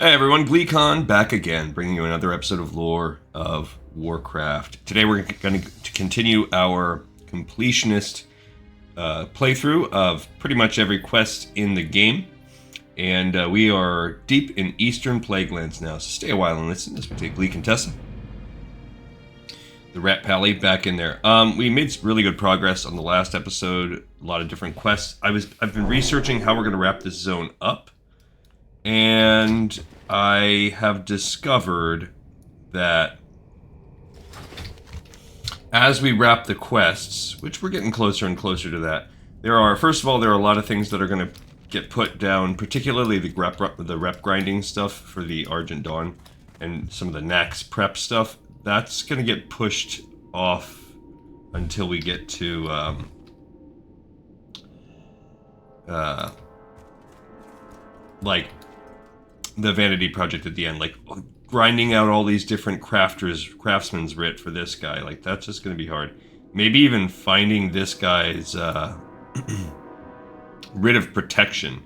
Hey everyone, GleeCon back again, bringing you another episode of Lore of Warcraft. Today we're going to continue our completionist playthrough of pretty much every quest in the game. And we are deep in Eastern Plaguelands now, so stay a while and listen as we take Glee Contessa. The Rat Pally back in there. We made really good progress on the last episode, a lot of different quests. I've been researching how we're going to wrap this zone up. And I have discovered that as we wrap the quests, which we're getting closer and closer to that, first of all, there are a lot of things that are going to get put down, particularly the rep grinding stuff for the Argent Dawn and some of the Nax prep stuff. That's going to get pushed off until we get to like the Vanity Project at the end, like grinding out all these different craftsman's writ for this guy. Like, that's just going to be hard. Maybe even finding this guy's writ of protection,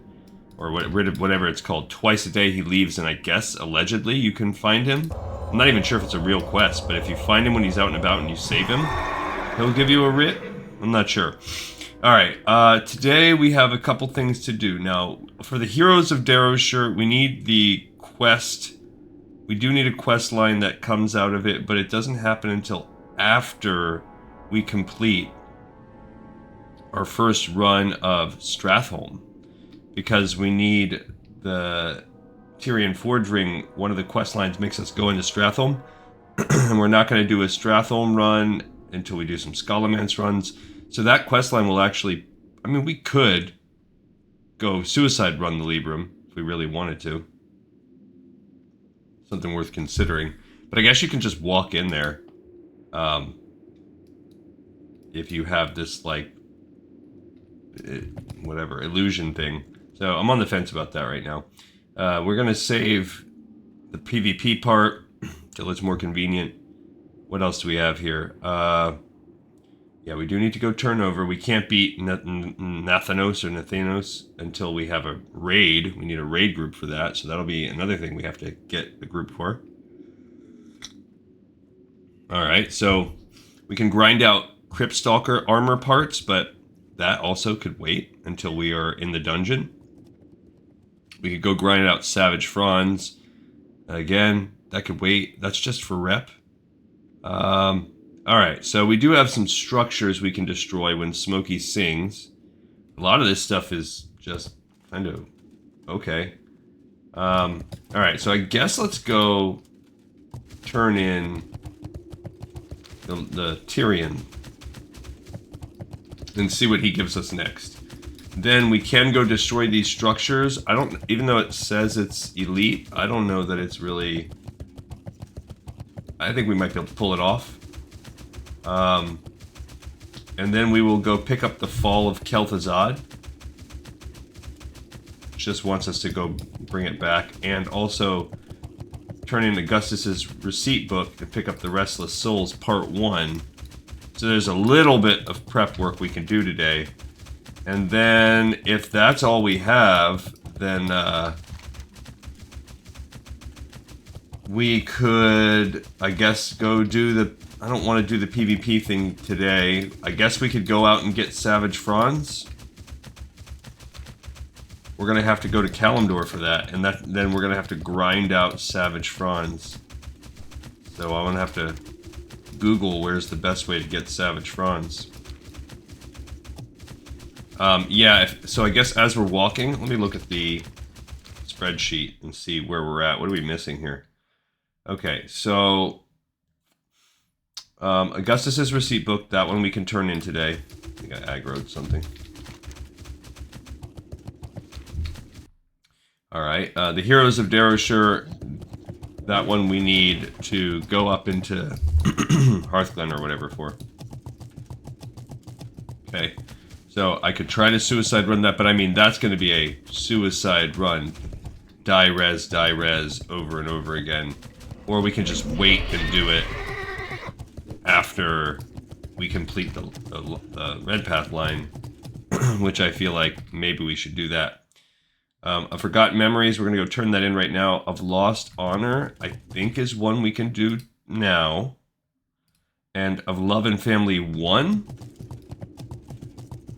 or writ of whatever it's called. Twice a day he leaves, and I guess allegedly you can find him. I'm not even sure if it's a real quest, but if you find him when he's out and about and you save him, he'll give you a writ. I'm not sure. Alright, today we have a couple things to do. Now, for the Heroes of Darrowshire, we need the quest. We do need a quest line that comes out of it, but it doesn't happen until after we complete our first run of Stratholme. Because we need the Tyrian Forge Ring. One of the quest lines makes us go into Stratholme. And we're not going to do a Stratholme run until we do some Scholomance runs. So that questline will actually, I mean, we could go suicide run the Libram if we really wanted to. Something worth considering. But I guess you can just walk in there if you have this, like, whatever, illusion thing. So I'm on the fence about that right now. We're going to save the PvP part till it's more convenient. What else do we have here? Yeah, we do need to go turnover. We can't beat Nathanos or Nathanos until we have a raid. We need a raid group for that, so that'll be another thing we have to get the group for. Alright, so we can grind out Cryptstalker armor parts, but that also could wait until we are in the dungeon. We could go grind out Savage Fronds. Again, that could wait. That's just for rep. Alright, so we do have some structures we can destroy when Smokey sings. A lot of this stuff is just kind of okay. Alright, so I guess let's go turn in the Tyrian and see what he gives us next. Then we can go destroy these structures. Even though it says it's elite, I don't know that it's really... I think we might be able to pull it off. And then we will go pick up the Fall of Kel'Thuzad. Just wants us to go bring it back. And also turn in Augustus's receipt book to pick up the Restles Souls Part 1. So there's a little bit of prep work we can do today. And then if that's all we have, then we could, I guess, go do the... I don't want to do the PvP thing today. I guess we could go out and get Savage Fronds. We're going to have to go to Kalimdor for that. And then we're going to have to grind out Savage Fronds. So I'm going to have to Google where's the best way to get Savage Fronds. Yeah, so I guess as we're walking, let me look at the spreadsheet and see where we're at. What are we missing here? Okay, so... Augustus's receipt book, that one we can turn in today. I think I aggroed something. Alright, the Heroes of Darrowshire, that one we need to go up into Hearthglen or whatever for. Okay, so I could try to suicide run that, but I mean, that's going to be a suicide run. Die res, over and over again. Or we can just wait and do it after we complete the Red Path line, which I feel like maybe we should do that. Of Forgotten Memories, we're going to go turn that in right now. Of Lost Honor, I think is one we can do now. And of Love and Family 1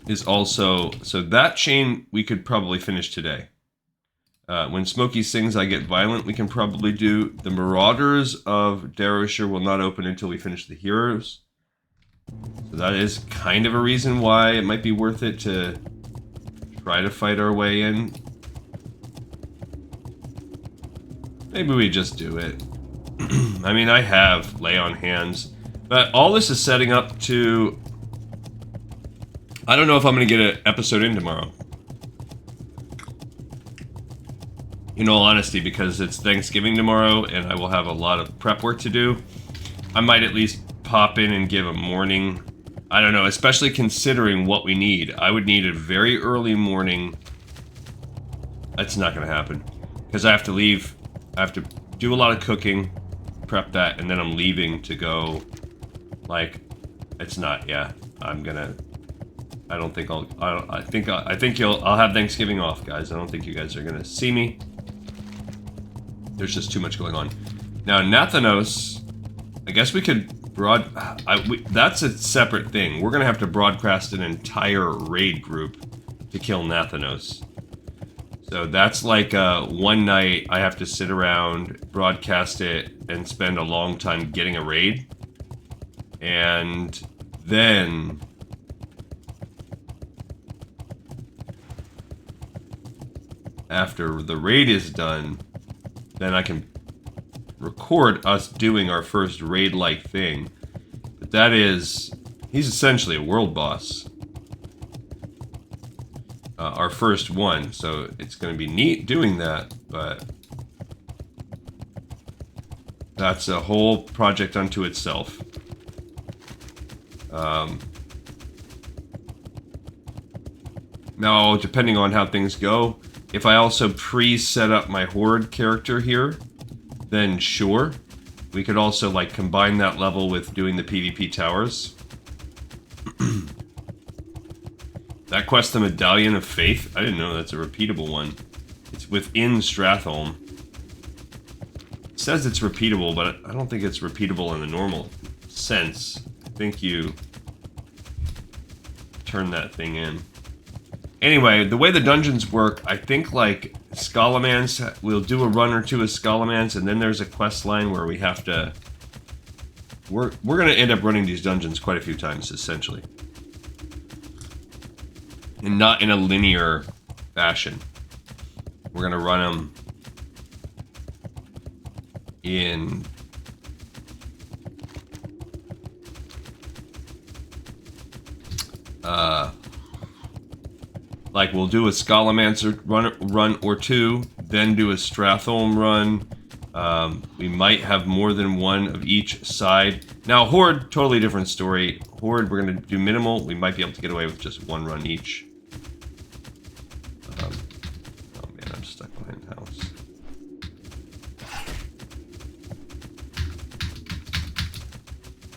is also... So that chain we could probably finish today. When Smokey Sings I Get Violent, we can probably do. The Marauders of Darosher will not open until we finish the Heroes. So that is kind of a reason why it might be worth it to try to fight our way in. Maybe we just do it. I mean, I have Lay on Hands. But all this is setting up to... I don't know if I'm going to get an episode in tomorrow. In all honesty, because it's Thanksgiving tomorrow and I will have a lot of prep work to do. I might at least pop in and give a morning... I don't know, especially considering what we need. I would need a very early morning. That's not going to happen. Because I have to leave... I have to do a lot of cooking, prep that, and then I'm leaving to go, like, it's not, yeah, I'm gonna, I don't think I'll, I think I'll have Thanksgiving off, guys. I don't think you guys are gonna see me. There's just too much going on. Now, Nathanos, I guess we could that's a separate thing. We're gonna have to broadcast an entire raid group to kill Nathanos. So that's like one night I have to sit around, broadcast it, and spend a long time getting a raid. And then... after the raid is done, then I can record us doing our first raid-like thing. But that is... he's essentially a world boss. Our first one, so it's going to be neat doing that, but that's a whole project unto itself. Now, depending on how things go, if I also pre-set up my Horde character here, then sure. We could also, like, combine that level with doing the PvP towers. That quest, the Medallion of Faith, I didn't know that's a repeatable one. It's within Stratholme. It says it's repeatable, but I don't think it's repeatable in the normal sense. I think you turn that thing in. Anyway, the way the dungeons work, I think, like, Scalamance, we'll do a run or two of Scalamance, and then there's a quest line where we have to... We're going to end up running these dungeons quite a few times, essentially. And not in a linear fashion. We're going to run them in... like, we'll do a Scalamancer run or two, then do a Stratholme run. We might have more than one of each side. Now, Horde, totally different story. Horde, we're going to do minimal. We might be able to get away with just one run each. Oh man, I'm stuck behind the house.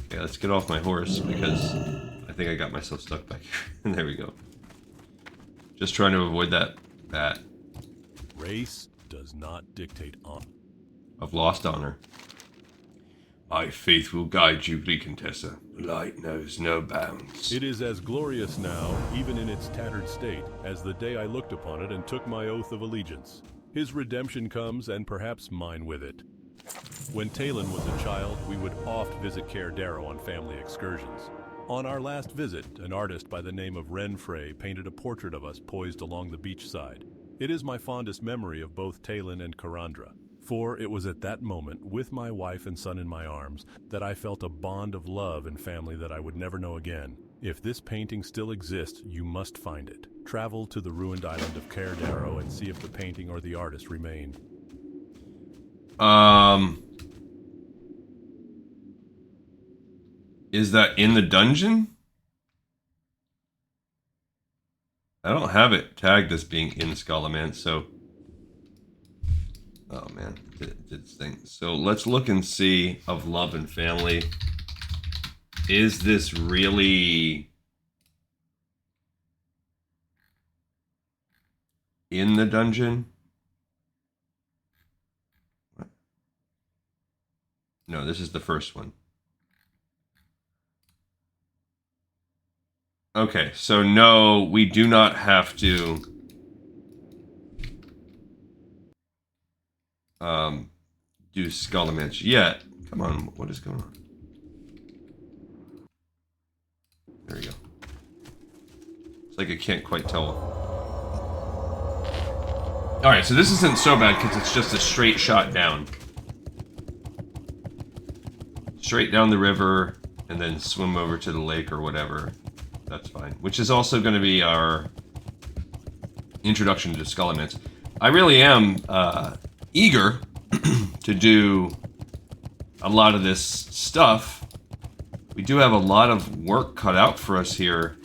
Okay, let's get off my horse because I think I got myself stuck back here. There we go. Just trying to avoid that bat. Race does not dictate honor. Of Lost Honor. My faith will guide you, Contessa. Light knows no bounds. It is as glorious now, even in its tattered state, as the day I looked upon it and took my oath of allegiance. His redemption comes, and perhaps mine with it. When Talon was a child, we would oft visit Caer Darrow on family excursions. On our last visit, an artist by the name of Renfrey painted a portrait of us poised along the beachside. It is my fondest memory of both Talon and Karandra, for it was at that moment, with my wife and son in my arms, that I felt a bond of love and family that I would never know again. If this painting still exists, you must find it. Travel to the ruined island of Caer Darrow and see if the painting or the artist remain. Is that in the dungeon? I don't have it tagged as being in Scalamance, so... Oh man, did thing. So let's look and see of Love and Family. Is this really... in the dungeon. What? No, this is the first one. Okay, so no, we do not have to do Skullmanch yet. Come on, what is going on? There we go. It's like I can't quite tell. Alright, so this isn't so bad because it's just a straight shot down. Straight down the river and then swim over to the lake or whatever. That's fine. Which is also going to be our introduction to Skullmanch. I really am eager to do a lot of this stuff. We do have a lot of work cut out for us here,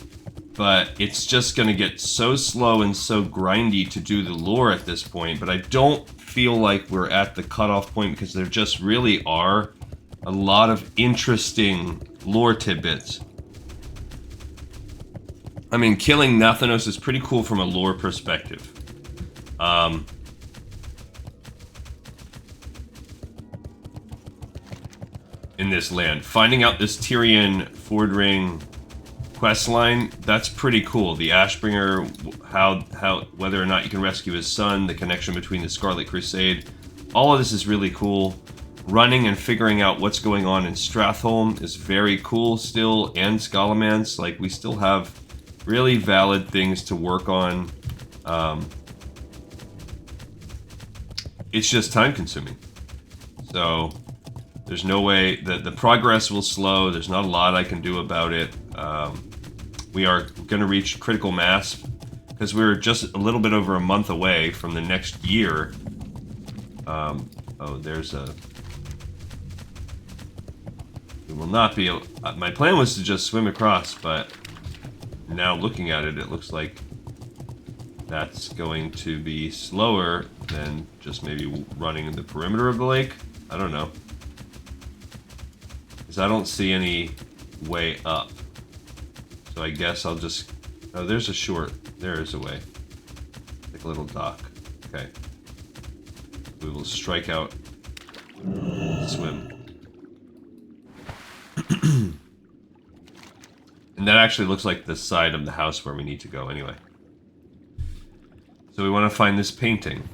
but it's just going to get so slow and so grindy to do the lore at this point. But I don't feel like we're at the cutoff point because there just really are a lot of interesting lore tidbits. I mean, killing Nathanos is pretty cool from a lore perspective. In this land. Finding out this Tyrion Fordring questline, that's pretty cool. The Ashbringer, how whether or not you can rescue his son, the connection between the Scarlet Crusade, all of this is really cool. Running and figuring out what's going on in Stratholme is very cool still, and Skullmanch. Like, we still have really valid things to work on. It's just time consuming. So there's no way that the progress will slow. There's not a lot I can do about it. We are going to reach critical mass because we're just a little bit over a month away from the next year. Oh, there's a... We will not be able... My plan was to just swim across, but now looking at it, it looks like that's going to be slower than just maybe running the perimeter of the lake. I don't know. Because I don't see any way up. So I guess I'll just... Oh, there's a short... There is a way. Like a little dock. Okay. We will strike out and swim. And that actually looks like the side of the house where we need to go anyway. So we want to find this painting.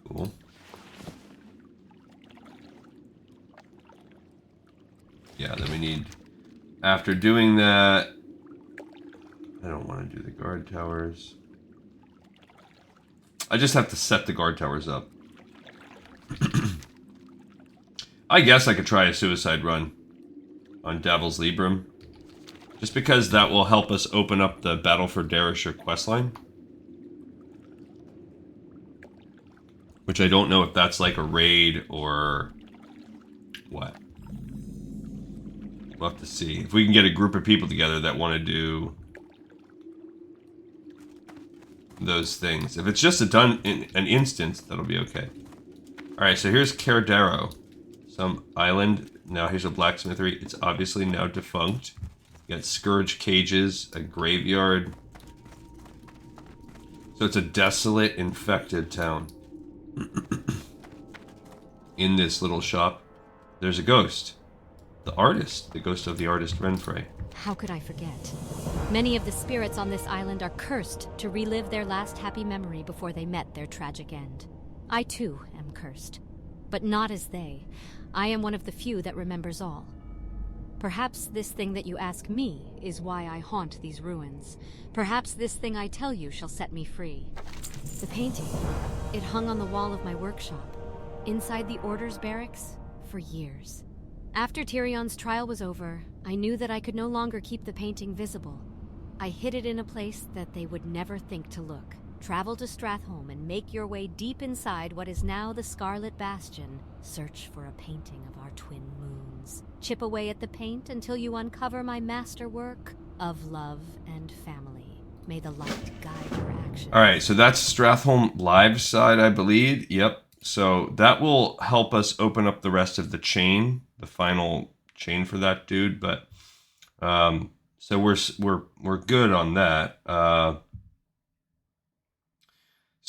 Cool. Yeah, then we need... After doing that... I don't want to do the guard towers. I just have to set the guard towers up. I guess I could try a suicide run on Devil's Librum. Just because that will help us open up the Battle for Derrisher questline. Which I don't know if that's like a raid or what. We'll have to see. If we can get a group of people together that want to do those things. If it's just an instance, that'll be okay. Alright, so here's Cardero. Some island. Now here's a blacksmithery. It's obviously now defunct. You got scourge cages, a graveyard. So it's a desolate, infected town. In this little shop, there's a ghost. The artist. The ghost of the artist Renfrey. How could I forget? Many of the spirits on this island are cursed to relive their last happy memory before they met their tragic end. I too am cursed. But not as they. I am one of the few that remembers all. Perhaps this thing that you ask me is why I haunt these ruins. Perhaps this thing I tell you shall set me free. The painting, it hung on the wall of my workshop, inside the Order's barracks, for years. After Tyrion's trial was over, I knew that I could no longer keep the painting visible. I hid it in a place that they would never think to look. Travel to Stratholme and make your way deep inside what is now the Scarlet Bastion. Search for a painting of our twin moons. Chip away at the paint until you uncover my masterwork of love and family. May the light guide your actions. Alright, so that's Stratholme live side, I believe. Yep. So that will help us open up the rest of the chain, the final chain for that dude. But so we're good on that.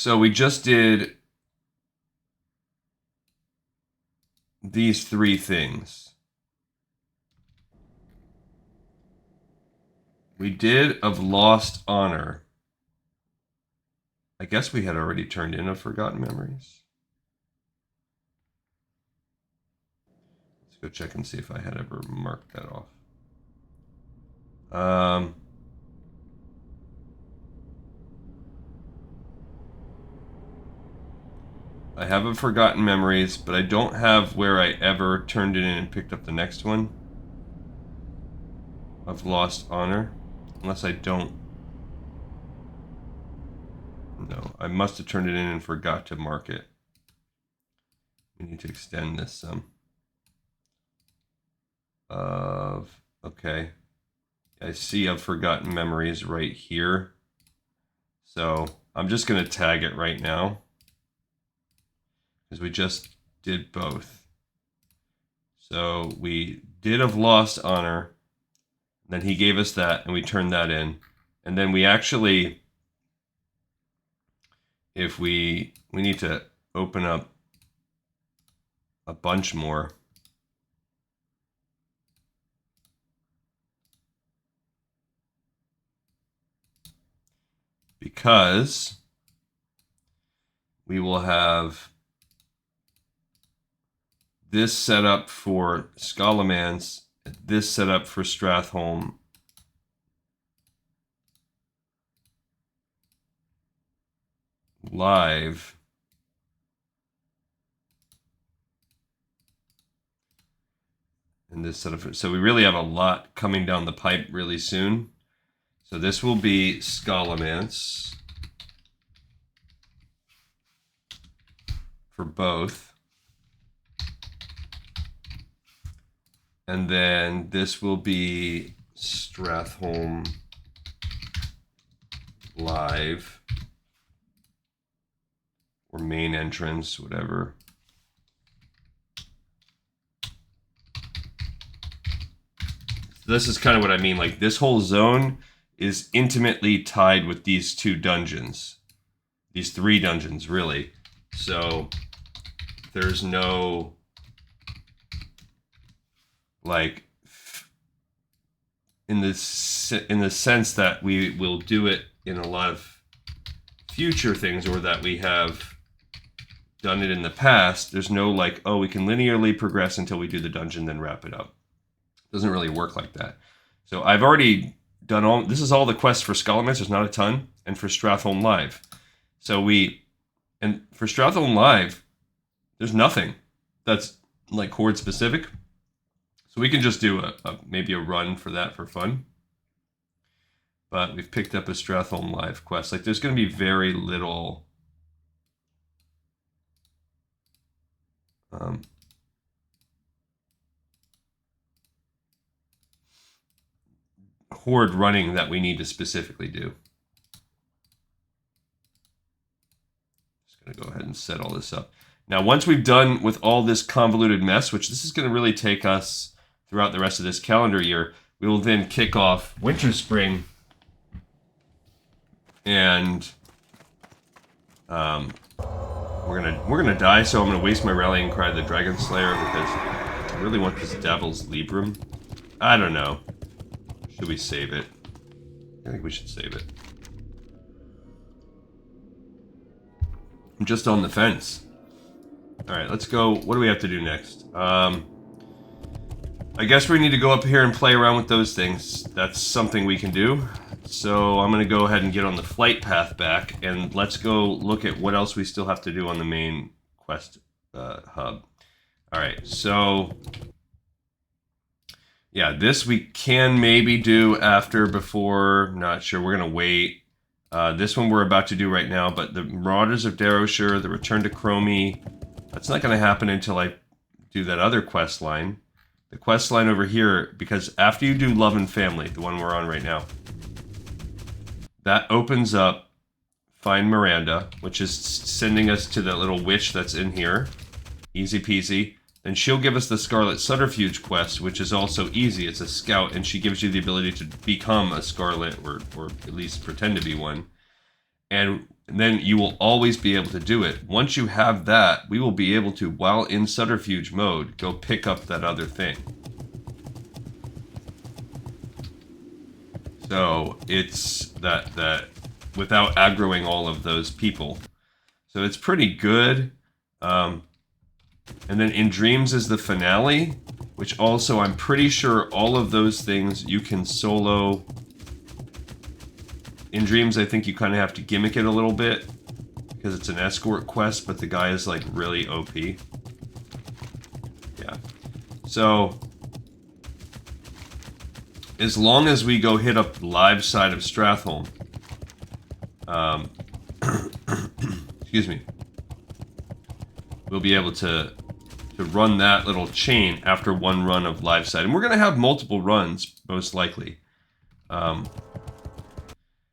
So we just did these 3 things. We did of Lost Honor. I guess we had already turned in of Forgotten Memories. Let's go check and see if I had ever marked that off. I have a Forgotten Memories, but I don't have where I ever turned it in and picked up the next one of Lost Honor. Unless I don't. No, I must have turned it in and forgot to mark it. We need to extend this some. Okay. I see I've Forgotten Memories right here. So I'm just going to tag it right now. Because we just did both. So we did of Lost Honor. Then he gave us that, and we turned that in. And then we actually, if we need to open up a bunch more. Because we will have this set up for Scholomance, this set up for Stratholme, live, and this set up. So we really have a lot coming down the pipe really soon. So this will be Scholomance for both. And then this will be Stratholme live or main entrance, whatever. This is kind of what I mean. Like this whole zone is intimately tied with these 2 dungeons. These 3 dungeons, really. So there's no like in the sense that we will do it in a lot of future things, or that we have done it in the past. There's no like, oh, we can linearly progress until we do the dungeon, then wrap it up. It doesn't really work like that. So I've already done all, this is all the quests for Scholomance. There's not a ton, and for Stratholme Live. So and for Stratholme Live, there's nothing that's like Horde specific. So we can just do maybe a run for that for fun. But we've picked up a Stratholme Live quest. Like there's going to be very little Horde running that we need to specifically do. Just going to go ahead and set all this up. Now, once we've done with all this convoluted mess, which this is going to really take us throughout the rest of this calendar year, we will then kick off Winter Spring, and we're gonna die. So I'm gonna waste my rallying cry to the Dragon Slayer because I really want this Devil's Librum. I don't know. Should we save it? I think we should save it. I'm just on the fence. All right, let's go. What do we have to do next? I guess we need to go up here and play around with those things. That's something we can do. So I'm going to go ahead and get on the flight path back, and let's go look at what else we still have to do on the main quest hub. All right, so yeah, this we can maybe do after, before, not sure. We're going to wait. This one we're about to do right now, but the Marauders of Darrowshire, the Return to Chromie, that's not going to happen until I do that other quest line. The quest line over here, because after you do Love and Family, the one we're on right now, that opens up Find Miranda, which is sending us to the little witch that's in here. Easy peasy. Then she'll give us the Scarlet Subterfuge quest, which is also easy. It's a scout, and she gives you the ability to become a Scarlet, or at least pretend to be one. And And then you will always be able to do it. Once you have that, we will be able to, while in subterfuge mode, go pick up that other thing. So it's that without aggroing all of those people. So it's pretty good. And then In Dreams is the finale, which also I'm pretty sure all of those things you can solo. In Dreams, I think you kind of have to gimmick it a little bit because it's an escort quest, but the guy is like really OP. Yeah. So as long as we go hit up the live side of Stratholme, excuse me, we'll be able to run that little chain after one run of live side. And we're going to have multiple runs, most likely.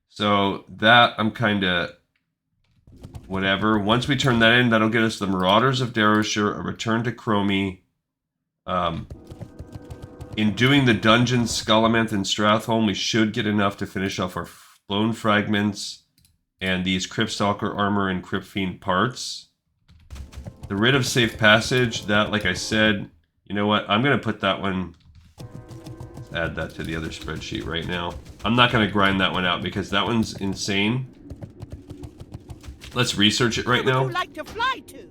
So that, I'm kind of whatever. Once we turn that in, that'll get us the Marauders of Darrowshire, a return to Chromie. In doing the dungeon Skullamenth and Stratholme, we should get enough to finish off our Blown Fragments and these Cryptstalker armor and Cryptfiend parts. The Writ of Safe Passage, that, like I said, you know what? I'm going to put that one... Let's add that to the other spreadsheet right now. I'm not going to grind that one out because that one's insane. Let's research it right now. Where would you like to fly to?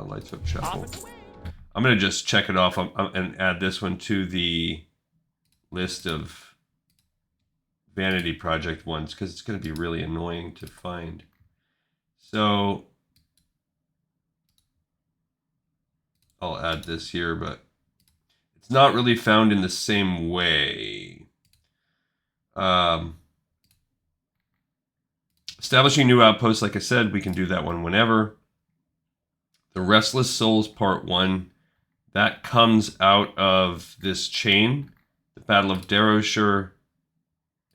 Lightfoot Chapel. I'm going to just check it off and add this one to the list of Vanity Project ones because it's going to be really annoying to find. So I'll add this here, but it's not really found in the same way. Establishing new outposts, like I said, we can do that one whenever. The Restles Souls Part 1, that comes out of this chain. The Battle of Darrowshire,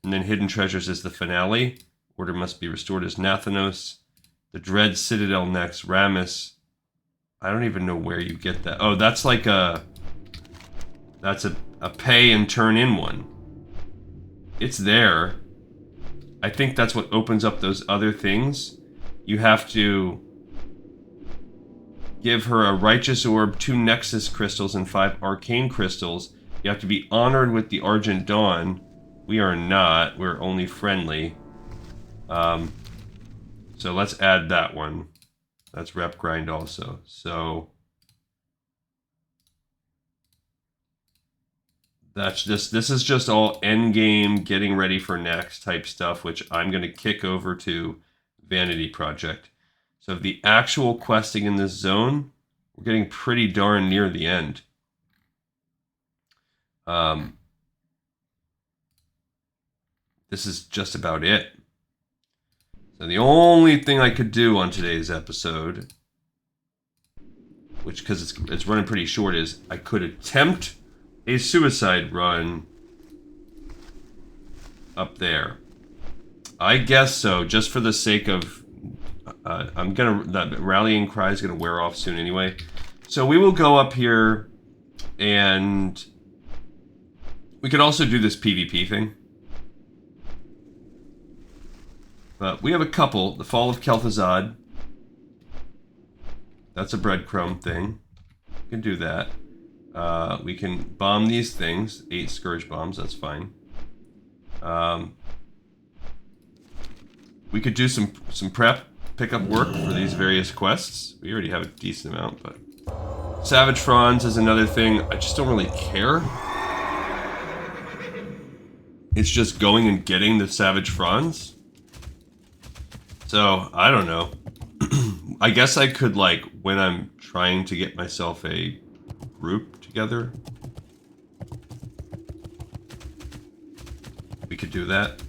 and then Hidden Treasures is the finale. Order must be restored as Nathanos. The Dread Citadel next, Ramus. I don't even know where you get that. Oh, that's like a... That's a pay and turn in one. It's there. I think that's what opens up those other things. You have to give her a Righteous Orb, 2 Nexus Crystals, and 5 Arcane Crystals. You have to be honored with the Argent Dawn. We are not. We're only friendly. So let's add that one. That's rep grind also. So that's just, this is just all end game, getting ready for next type stuff, which I'm going to kick over to Vanity Project. So the actual questing in this zone, we're getting pretty darn near the end. This is just about it. So the only thing I could do on today's episode, which because it's running pretty short, is I could attempt a suicide run up there. I guess so, just for the sake of that rallying cry is gonna wear off soon anyway. So we will go up here, and we could also do this PvP thing. But we have a couple. The Fall of Kel'Thuzad. That's a breadcrumb thing. We can do that. We can bomb these things. 8 Scourge Bombs, that's fine. We could do some prep, pickup work for these various quests. We already have a decent amount, but... Savage Fronds is another thing. I just don't really care. It's just going and getting the Savage Fronds. So, I don't know. I guess I could, like, when I'm trying to get myself a group together, we could do that.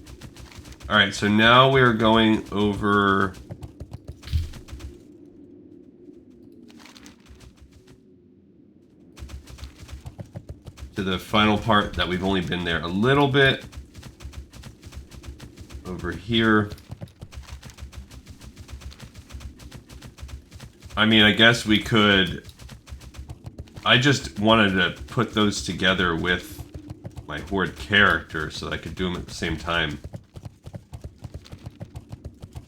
Alright, so now we're going over... to the final part that we've only been there a little bit. Over here. I mean, I guess we could... I just wanted to put those together with my Horde character so that I could do them at the same time.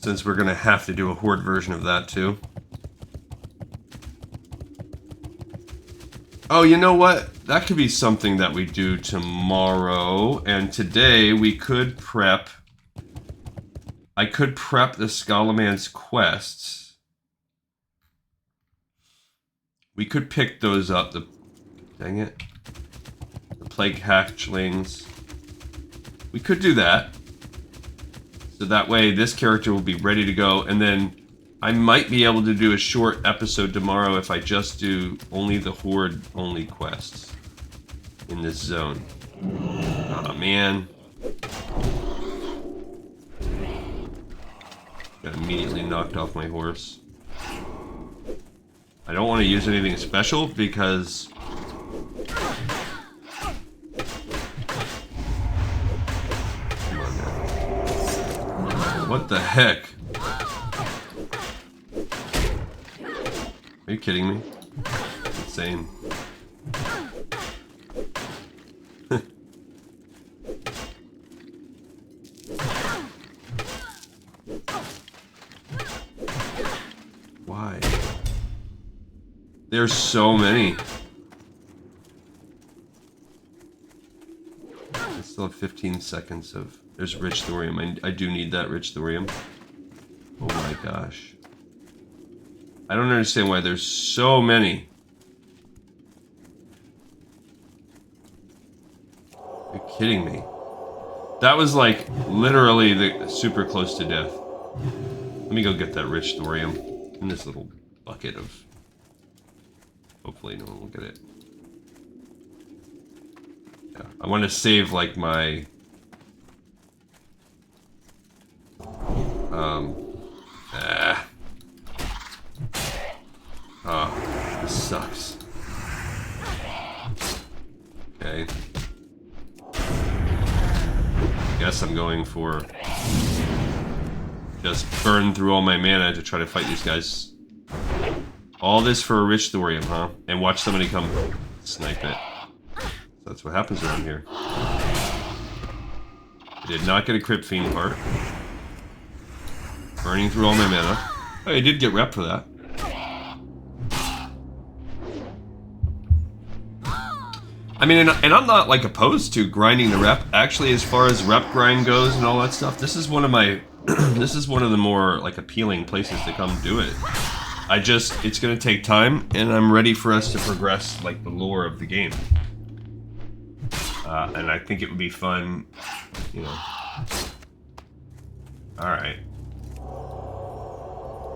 Since we're gonna have to do a horde version of that too. Oh, you know what? That could be something that we do tomorrow. And today we could prep. I could prep the Scalaman's quests. We could pick those up. Dang it. The Plague Hatchlings. We could do that. So that way this character will be ready to go. And then I might be able to do a short episode tomorrow if I just do only the Horde only quests in this zone. Aw, man. Got immediately knocked off my horse. I don't want to use anything special because... Come on now. What the heck? Are you kidding me? That's insane. Why? There's so many. I still have 15 seconds of... There's rich thorium. I do need that rich thorium. Oh my gosh. I don't understand why there's so many. You're kidding me. That was like literally super close to death. Let me go get that rich thorium in this little bucket of... Hopefully no one will get it. Yeah, I want to save like my... Oh, this sucks. Okay. Guess I'm going for... Just burn through all my mana to try to fight these guys. All this for a rich thorium, huh? And watch somebody come snipe it. So that's what happens around here. I did not get a Crypt Fiend part. Burning through all my mana. Oh, I did get rep for that. I mean, and I'm not like opposed to grinding the rep. Actually, as far as rep grind goes and all that stuff, this is one of my, this is one of the more like appealing places to come do it. It's gonna take time, and I'm ready for us to progress like the lore of the game. And I think it would be fun, you know. All right.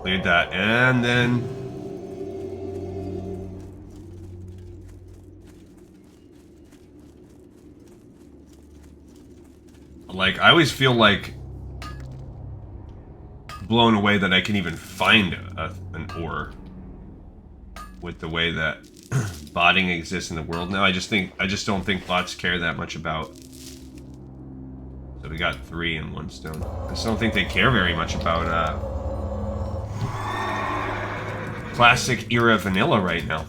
Cleared that, and then. Like, I always feel like blown away that I can even find an ore with the way that botting exists in the world now. I just don't think bots care that much about. So we got 3 in 1 stone. I just don't think they care very much about classic era vanilla right now.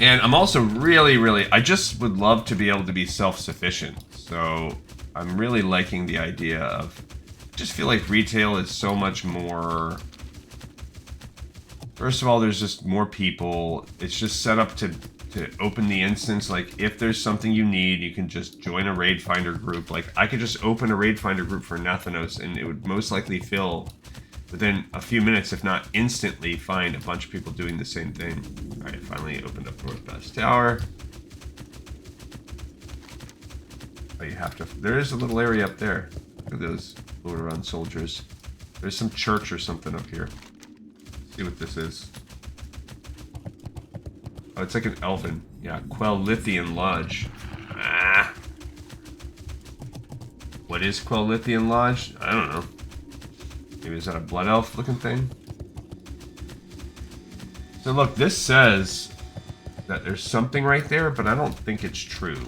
And I'm also really, I just would love to be able to be self-sufficient. So I'm really liking the idea of, I just feel like retail is so much more. First of all, there's just more people. It's just set up to open the instance. Like, if there's something you need, you can just join a raid finder group. Like, I could just open a raid finder group for Nathanos, and it would most likely fill within a few minutes, if not instantly, find a bunch of people doing the same thing. All right, finally opened up North Best Tower. Oh, you have to. There is a little area up there. Look at those Lord-around soldiers. There's some church or something up here. Let's see what this is. Oh, it's like an elven. Yeah, Quelithian Lodge. Ah. What is Quelithian Lodge? I don't know. Maybe is that a blood elf looking thing? So look, this says that there's something right there, but I don't think it's true.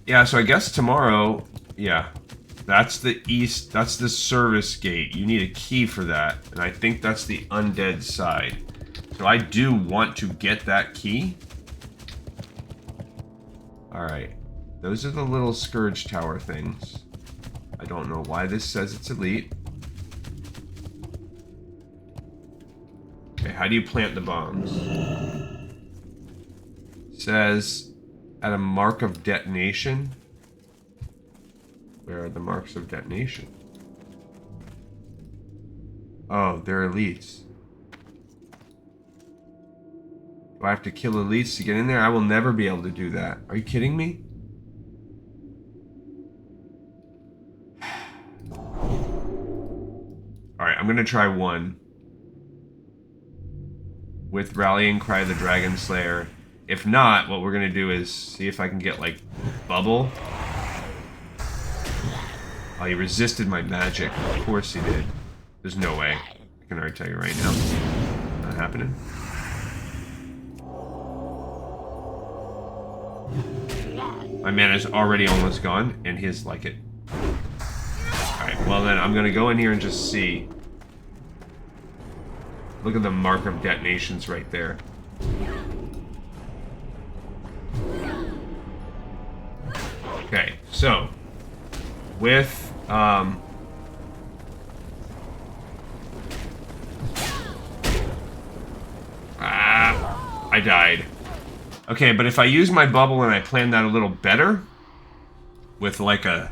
Yeah, so I guess tomorrow, yeah, that's the east, that's the service gate. You need a key for that, and I think that's the undead side. So I do want to get that key. All right. Those are the little Scourge Tower things. I don't know why this says it's elite. Okay, how do you plant the bombs? It says at a mark of detonation. Where are the marks of detonation? Oh, they're elites. Do I have to kill elites to get in there? I will never be able to do that. Are you kidding me? Alright, I'm gonna try one. With Rallying Cry of the Dragon Slayer. If not, what we're gonna do is see if I can get, like, Bubble. Oh, he resisted my magic. Of course he did. There's no way. I can already tell you right now. Not happening. My mana's already almost gone, and his like it. Alright, well then, I'm gonna go in here and just see. Look at the mark of detonations right there. Okay, so with I died. Okay, but if I use my bubble and I plan that a little better, with like a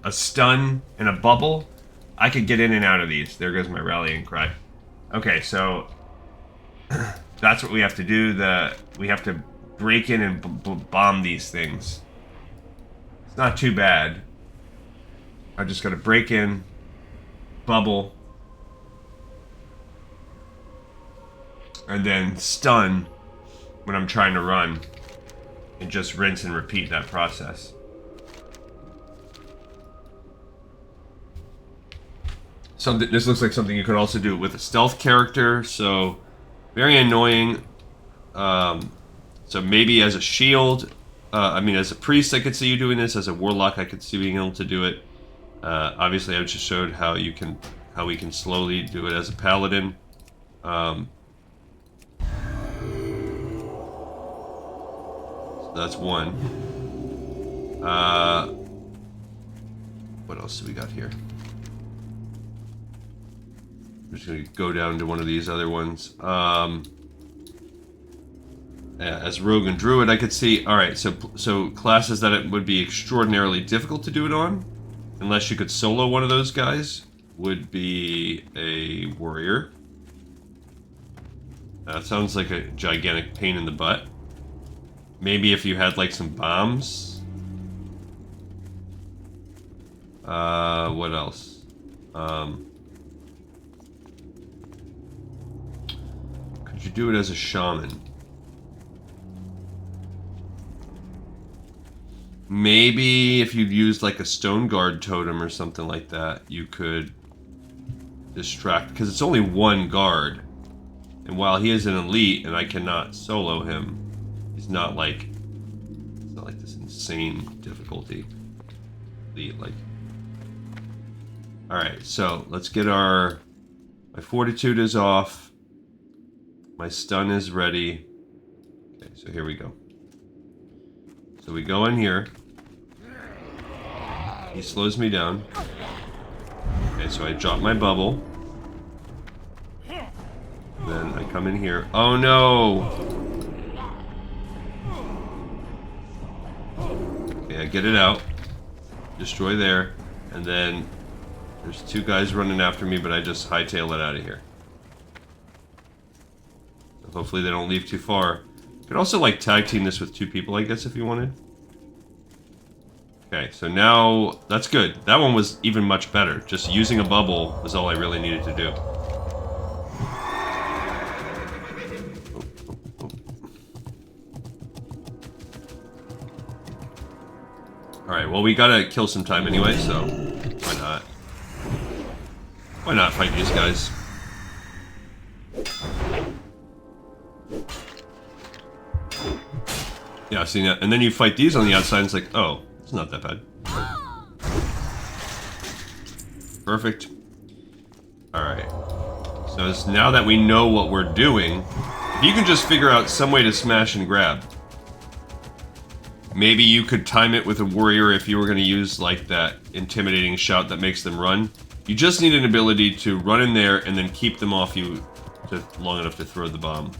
a stun and a bubble, I could get in and out of these. There goes my rallying cry. Okay, so that's what we have to do. We have to break in and bomb these things. It's not too bad. I just got to break in, bubble, and then stun when I'm trying to run, and just rinse and repeat that process. This looks like something you could also do with a stealth character, so very annoying. So maybe as a shield, I mean as a priest I could see you doing this, as a warlock I could see being able to do it. Obviously I just showed how we can slowly do it as a paladin. So that's one. What else do we got here? I'm just gonna go down to one of these other ones. As Rogue and Druid, I could see. All right, so classes that it would be extraordinarily difficult to do it on, unless you could solo one of those guys, would be a warrior. That sounds like a gigantic pain in the butt. Maybe if you had like some bombs. What else? Could you do it as a shaman? Maybe if you'd used like a stone guard totem or something like that, you could distract, because it's only one guard. And while he is an elite and I cannot solo him, he's not like, it's not like this insane difficulty. Elite, like. Alright, so let's get my fortitude is off. My stun is ready. Okay, so here we go. So we go in here. He slows me down. Okay, so I drop my bubble. Then I come in here. Oh no! Okay, I get it out. Destroy there. And then there's two guys running after me, but I just hightail it out of here. So hopefully they don't leave too far. You could also like tag team this with two people, I guess, if you wanted. Okay, so now that's good. That one was even much better. Just using a bubble was all I really needed to do. Alright, well we gotta kill some time anyway, so why not? Why not fight these guys? Yeah, see that, and then you fight these on the outside, and it's like, oh, it's not that bad. Perfect. Alright. So now that we know what we're doing, if you can just figure out some way to smash and grab, maybe you could time it with a warrior if you were going to use like that intimidating shout that makes them run. You just need an ability to run in there and then keep them off you long enough to throw the bomb.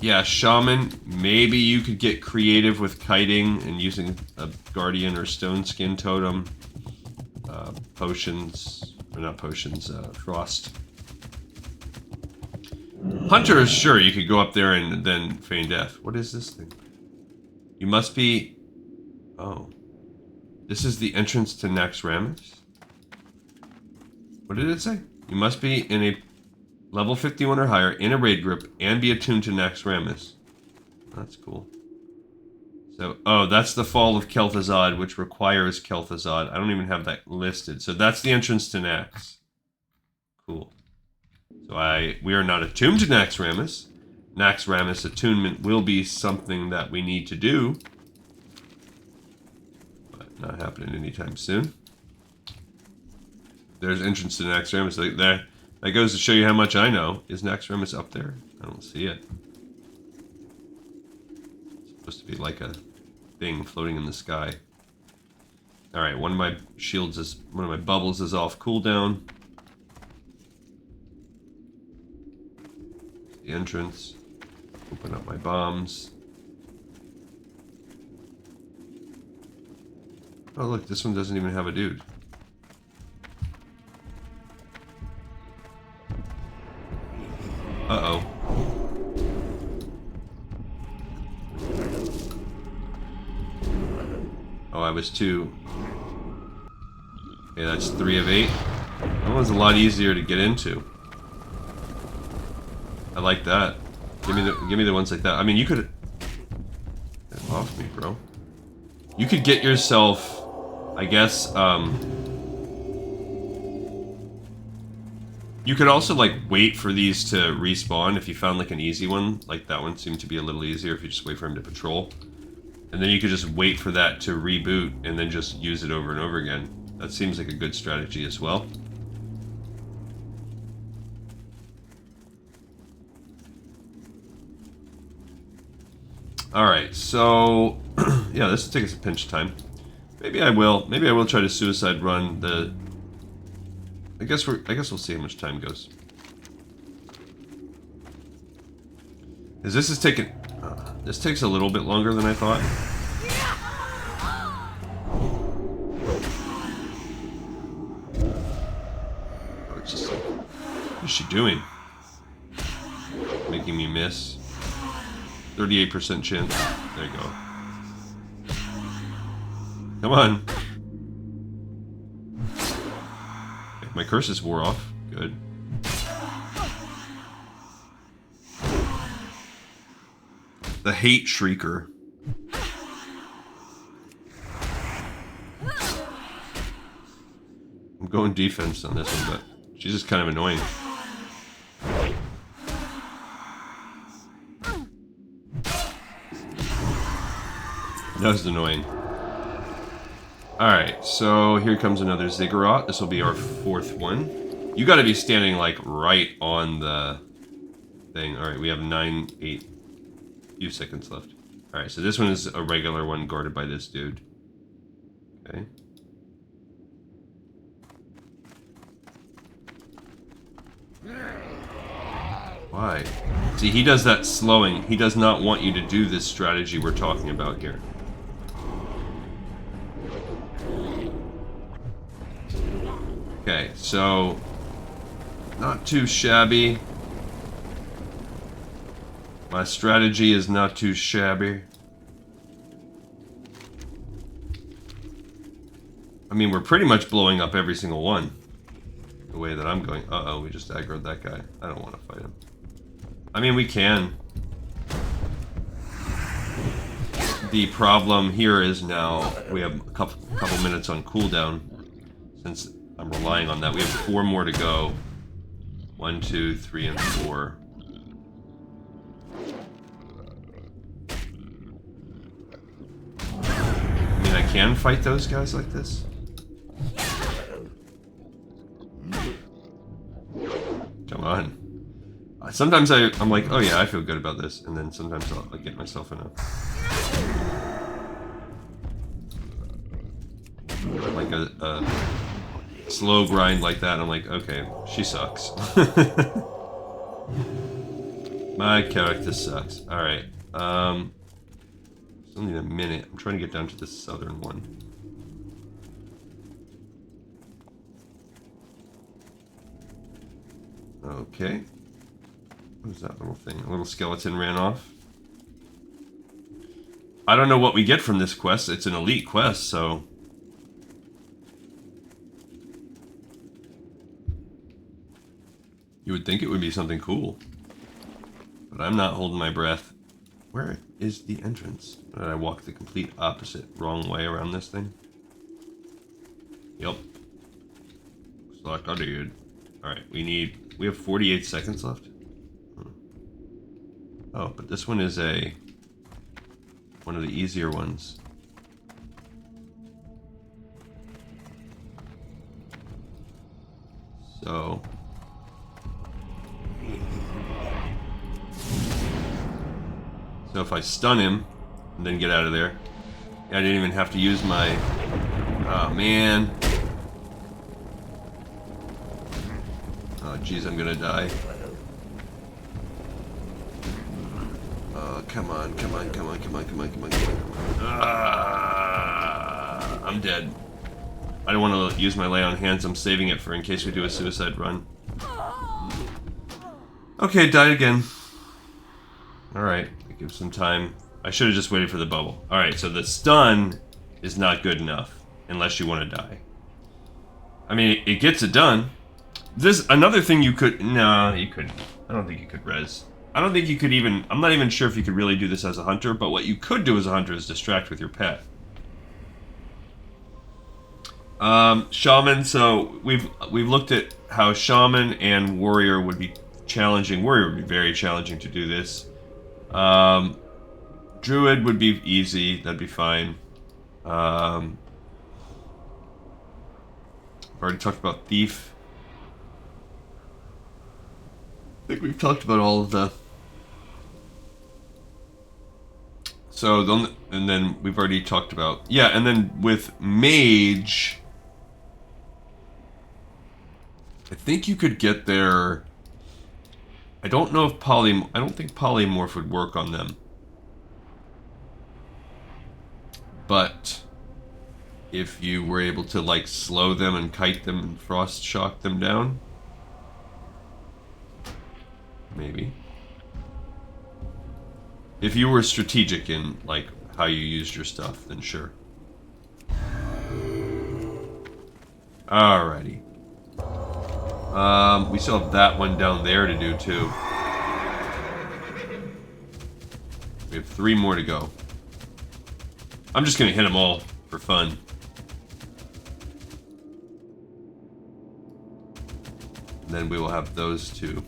Yeah, shaman, maybe you could get creative with kiting and using a guardian or stone skin totem. Potions, or not potions, frost. Hunter, sure, you could go up there and then feign death. What is this thing? You must be... Oh. This is the entrance to Naxxramas? What did it say? You must be in a level 51 or higher, in a raid group, and be attuned to Naxxramas. That's cool. So, oh, that's the Fall of Kel'Thuzad, which requires Kel'Thuzad. I don't even have that listed. So that's the entrance to Nax. Cool. So we are not attuned to Naxxramas. Naxxramas attunement will be something that we need to do. But not happening anytime soon. There's entrance to Naxxramas. That goes to show you how much I know. Is Naxxramas up there? I don't see it. It's supposed to be like a thing floating in the sky. Alright, one of my bubbles is off cooldown. The entrance. Open up my bombs. Oh look, this one doesn't even have a dude. Uh-oh. Oh, I was 2. Okay, that's 3 of 8. That one's a lot easier to get into. I like that. Give me the ones like that. I mean, you could... Get off me, bro. You could get yourself, I guess, you could also, like, wait for these to respawn if you found, like, an easy one. Like, that one seemed to be a little easier if you just wait for him to patrol. And then you could just wait for that to reboot and then just use it over and over again. That seems like a good strategy as well. Alright, so... yeah, this will take us a pinch of time. Maybe I will try to suicide run the... I guess we'll see how much time goes. Because this is taking... this takes a little bit longer than I thought. Oh, it's just like... What is she doing? Making me miss. 38% chance. There you go. Come on. Okay, my curses wore off. Good. The Hate Shrieker. I'm going defense on this one, but she's just kind of annoying. That was annoying. Alright, so here comes another Ziggurat. This will be our 4th one. You gotta be standing, like, right on the thing. Alright, we have 8 few seconds left. Alright, so this one is a regular one guarded by this dude. Okay. Why? See, he does that slowing. He does not want you to do this strategy we're talking about here. Okay, so... not too shabby. My strategy is not too shabby. I mean, we're pretty much blowing up every single one. The way that I'm going. Uh-oh, we just aggroed that guy. I don't want to fight him. I mean, we can. The problem here is now we have a couple minutes on cooldown. Since I'm relying on that. We have 4 more to go. 1, 2, 3, and 4. I mean, I can fight those guys like this. Come on. Sometimes I'm like, oh yeah, I feel good about this, and then sometimes I'll get myself in a like a slow grind like that. And I'm like, okay, she sucks. My character sucks. All right. Still need a minute. I'm trying to get down to the southern one. Okay. What is that little thing? A little skeleton ran off. I don't know what we get from this quest. It's an elite quest, so... you would think it would be something cool. But I'm not holding my breath. Where is the entrance? Did I walk the complete opposite, wrong way around this thing? Yep. Looks like I did. Alright, we have 48 seconds left. Oh, but this one is one of the easier ones. So... so if I stun him, and then get out of there... I didn't even have to use my... oh, man. Oh, jeez, I'm gonna die. Come on, come on, come on, come on, come on, come on, come on, come on. I'm dead. I don't want to use my lay on hands. I'm saving it for in case we do a suicide run. Okay, died again. Alright, give some time. I should have just waited for the bubble. Alright, so the stun is not good enough. Unless you want to die. I mean, it gets it done. This, another thing you could... no, you couldn't. I don't think you could res. I don't think you could even... I'm not even sure if you could really do this as a hunter, but what you could do as a hunter is distract with your pet. Shaman, so we've looked at how Shaman and Warrior would be challenging. Warrior would be very challenging to do this. Druid would be easy. That'd be fine. I've already talked about Thief. I think we've talked about all of the... so, and then we've already talked about... yeah, and then with Mage... I think you could get there... I don't know if I don't think Polymorph would work on them. But... if you were able to, like, slow them and kite them and frost shock them down... maybe. If you were strategic in, like, how you used your stuff, then sure. Alrighty. We still have that one down there to do, too. We have 3 more to go. I'm just gonna hit them all for fun. And then we will have those 2.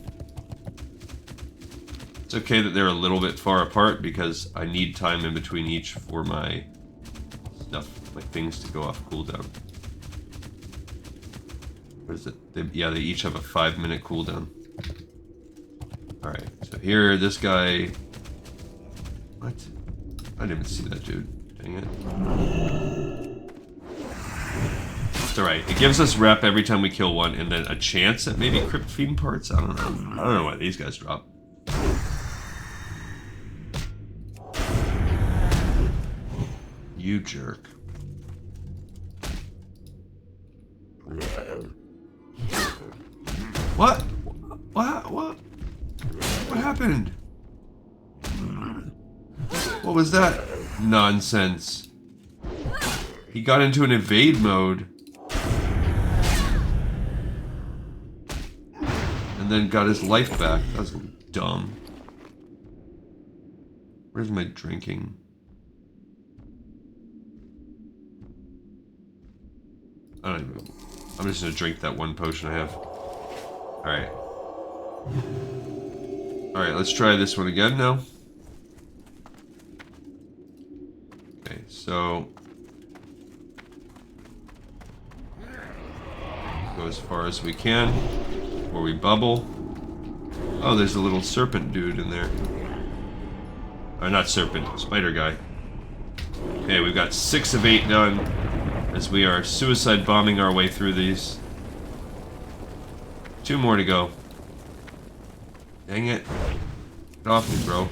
It's okay that they're a little bit far apart because I need time in between each for my stuff, my things to go off cooldown. What is it? Yeah, they each have a 5-minute cooldown. Alright, so here, this guy... what? I didn't even see that dude. Dang it. It's alright. It gives us rep every time we kill one, and then a chance at maybe crypt feeding parts? I don't know. I don't know why these guys drop. You jerk. What? What happened? What was that nonsense? He got into an evade mode. And then got his life back. That was dumb. Where's my drinking? I don't even... I'm just gonna drink that one potion I have. Alright. Alright, let's try this one again now. Okay, so... go as far as we can before we bubble. Oh, there's a little serpent dude in there. Or not serpent, spider guy. Okay, we've got 6 of 8 done as we are suicide bombing our way through these. 2 more to go. Dang it. Get off me, bro.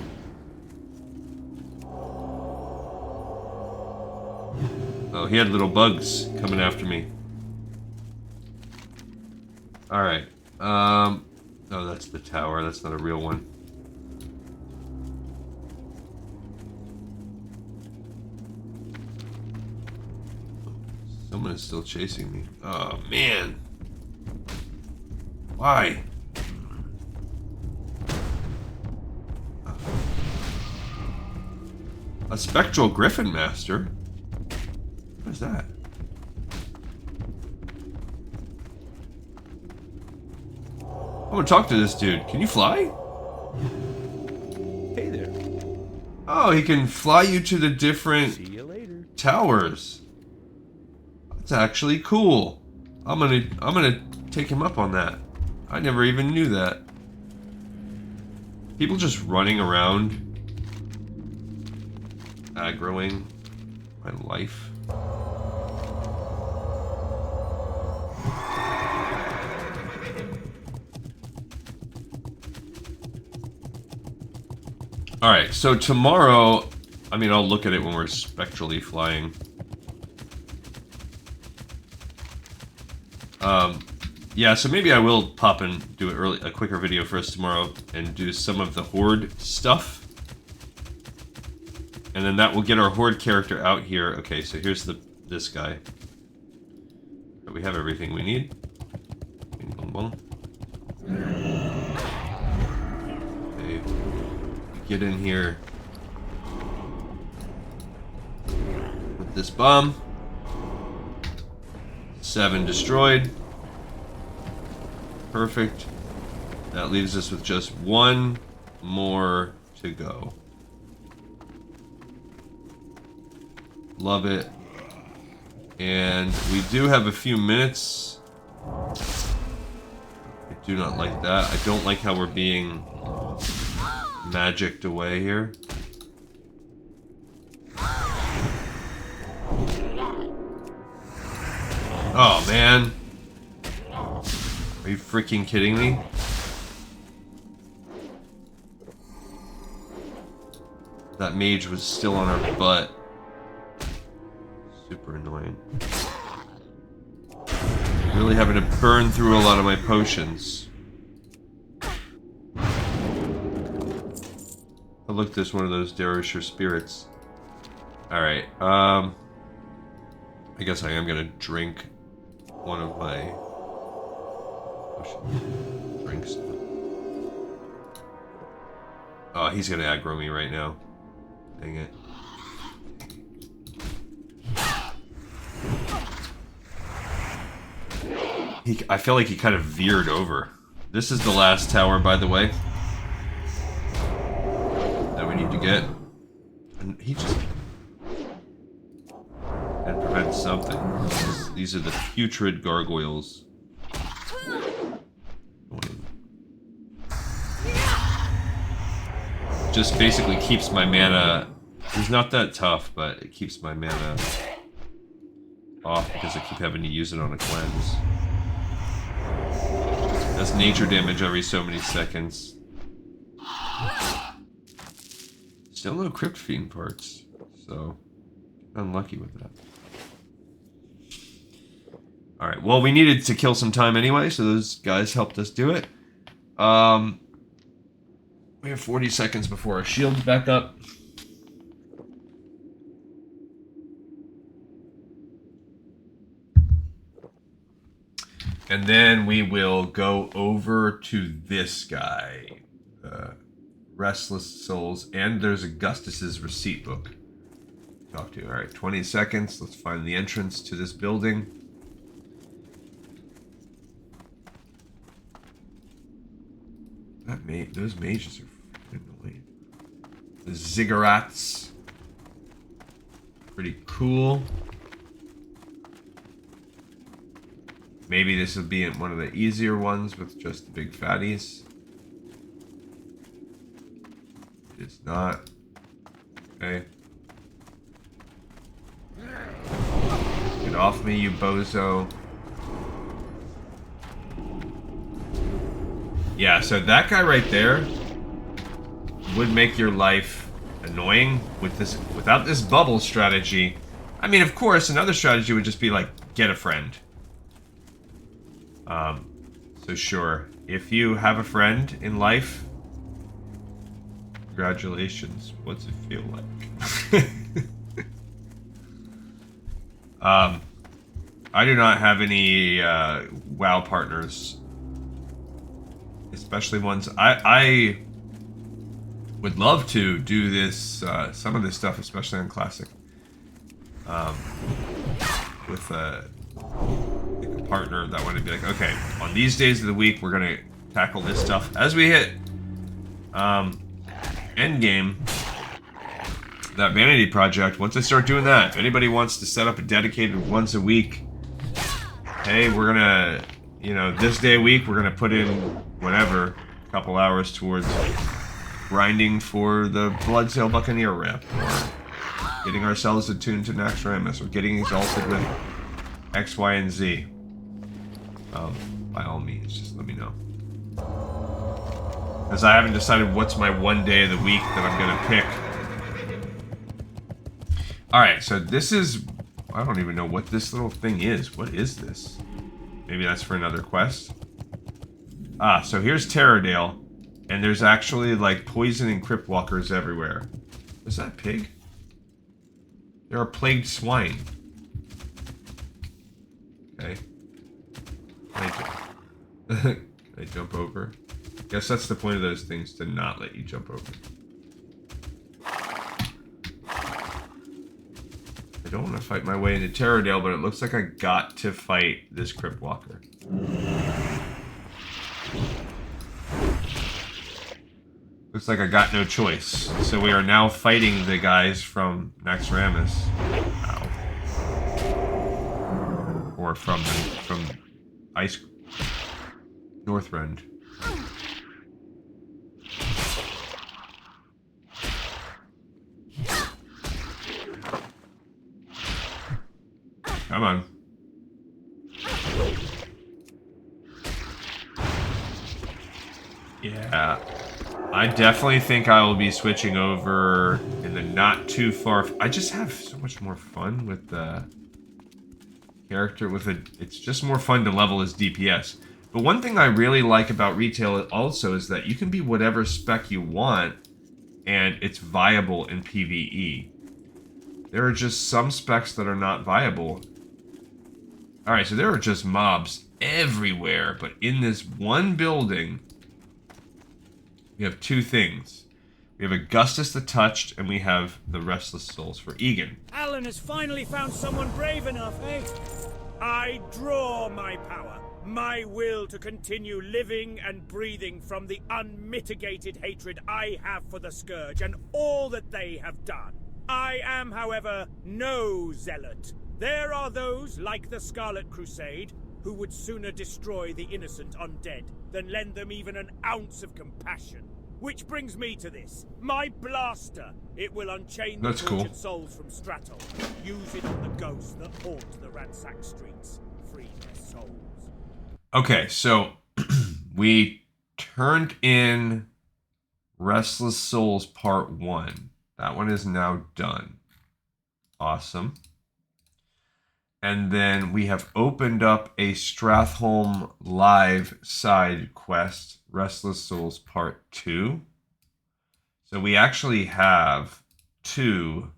Oh, he had little bugs coming after me. Alright. Oh, that's the tower. That's not a real one. Someone is still chasing me. Oh, man. Why? A spectral griffin master? What is that? I want to talk to this dude. Can you fly? Hey there. Oh, he can fly you to the different See you later. towers. That's actually cool. I'm gonna take him up on that. I never even knew that. People just running around, aggroing my life. Alright, so tomorrow, I mean, I'll look at it when we're spectrally flying. Yeah, so maybe I will pop and do a quicker video for us tomorrow and do some of the Horde stuff. And then that will get our Horde character out here. Okay, so here's this guy. We have everything we need. Bing, bong, bong. Okay, get in here with this bomb. 7 destroyed. Perfect. That leaves us with just 1 more to go. Love it. And we do have a few minutes. I do not like that. I don't like how we're being magicked away here. Oh, man. Are you freaking kidding me? That mage was still on our butt. Super annoying. Really having to burn through a lot of my potions. Oh, look, there's one of those Dervisher spirits. Alright, I guess I am gonna drink one of my drinks. Oh, he's gonna aggro me right now. Dang it. I feel like he kind of veered over. This is the last tower, by the way, that we need to get. And he just... and prevent something. These are the putrid gargoyles. Just basically keeps my mana... He's not that tough, but it keeps my mana off because I keep having to use it on a cleanse. That's nature damage every so many seconds. Still no Crypt Fiend parts, so unlucky with that. Alright, well, we needed to kill some time anyway, so those guys helped us do it. We have 40 seconds before our shield's back up. And then we will go over to this guy. Restles Souls. And there's Augustus's receipt book. Talk to. Alright, 20 seconds. Let's find the entrance to this building. Those mages are freaking annoying. The ziggurats. Pretty cool. Maybe this will be one of the easier ones with just the big fatties. not. Okay. Get off me, you bozo. Yeah, so that guy right there would make your life annoying with this without this bubble strategy. I mean, of course, another strategy would just be like get a friend. So sure, if you have a friend in life, congratulations. What's it feel like? I do not have any WoW partners, especially ones I would love to do this some of this stuff, especially on Classic, with a partner that wanted to be like, okay, on these days of the week we're gonna tackle this stuff. As we hit end game, that vanity project, once I start doing that, if anybody wants to set up a dedicated once a week, hey, we're gonna, you know, this day a week we're gonna put in whatever, a couple hours towards grinding for the Bloodsail Buccaneer rep, or getting ourselves attuned to Naxxramas, or getting exalted with X, Y, and Z. By all means, just let me know. Because I haven't decided what's my one day of the week that I'm gonna pick. Alright, so this is... I don't even know what this little thing is. What is this? Maybe that's for another quest? Ah, so here's Terrordale. And there's actually, like, poison and crypt walkers everywhere. Is that a pig? There are plagued swine. Okay. Can I jump over? Guess that's the point of those things, to not let you jump over. I don't want to fight my way into Terrordale, but it looks like I got to fight this crypt walker. Looks like I got no choice. So we are now fighting the guys from Naxxramas. Ow. Or from Ice Northrend. Come on. Yeah. I definitely think I will be switching over in the not too far... I just have so much more fun with the character with it. It's just more fun to level as DPS. But one thing I really like about retail also is that you can be whatever spec you want, and it's viable in PvE. There are just some specs that are not viable. Alright, so there are just mobs everywhere, but in this one building, we have two things. We have Augustus the Touched, and we have the Restles Souls for Egan. Alan has finally found someone brave enough, eh? I draw my power, my will to continue living and breathing from the unmitigated hatred I have for the Scourge and all that they have done. I am, however, no zealot. There are those, like the Scarlet Crusade, who would sooner destroy the innocent undead than lend them even an ounce of compassion. Which brings me to this. My blaster. It will unchain the tortured souls from Stratol. Use it on the ghosts that haunt the ransacked streets. Free their souls. Okay, so we turned in Restles Souls Part 1. That one is now done. Awesome. And then we have opened up a Stratholme Live side quest, Restles Souls Part 2. So we actually have two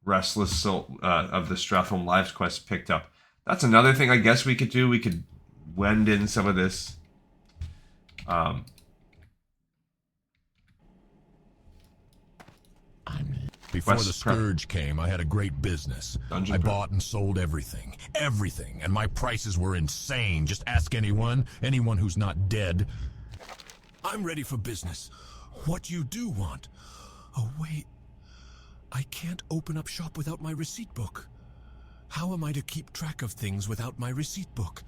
Restless Soul of the Stratholme Lives quest picked up. That's another thing I guess we could do. We could wend in some of this. Before the Scourge came, I had a great business. I bought and sold everything. Everything. And my prices were insane. Just ask anyone who's not dead. I'm ready for business. What you do want? Oh, wait. I can't open up shop without my receipt book. How am I to keep track of things without my receipt book?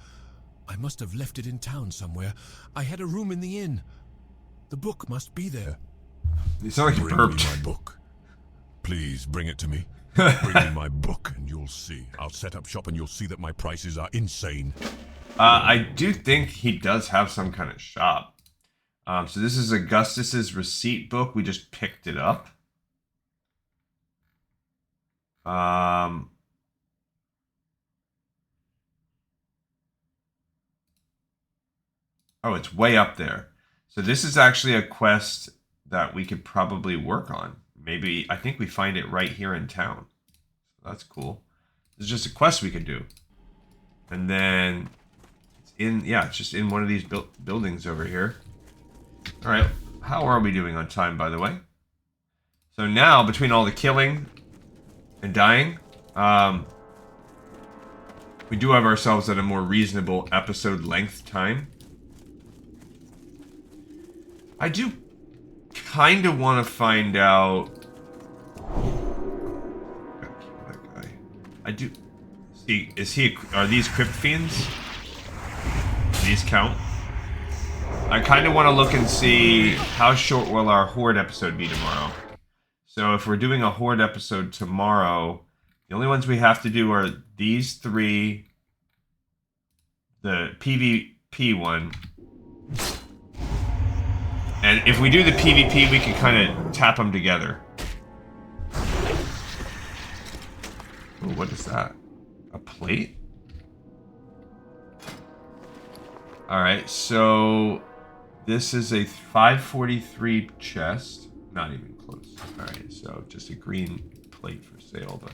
I must have left it in town somewhere. I had a room in the inn. The book must be there. You sound like you Bring burped. me my book. Please bring it to me. Bring me my book and you'll see. I'll set up shop and you'll see that my prices are insane. I do think he does have some kind of shop. So this is Augustus's receipt book. We just picked it up. Oh, it's way up there. So this is actually a quest that we could probably work on. Maybe, I think we find it right here in town. That's cool. This is just a quest we could do. And then, it's just in one of these buildings over here. Alright, how are we doing on time, by the way? So now, between all the killing and dying, we do have ourselves at a more reasonable episode length time. I do kind of want to find out. Gotta kill that guy. I do. Are these crypt fiends? Do these count? I kind of want to look and see how short will our horde episode be tomorrow. So if we're doing a horde episode tomorrow, the only ones we have to do are these three, the PvP one. And if we do the PvP, we can kind of tap them together. Oh, what is that? A plate? Alright, so this is a 543 chest. Not even close. Alright, so just a green plate for sale, but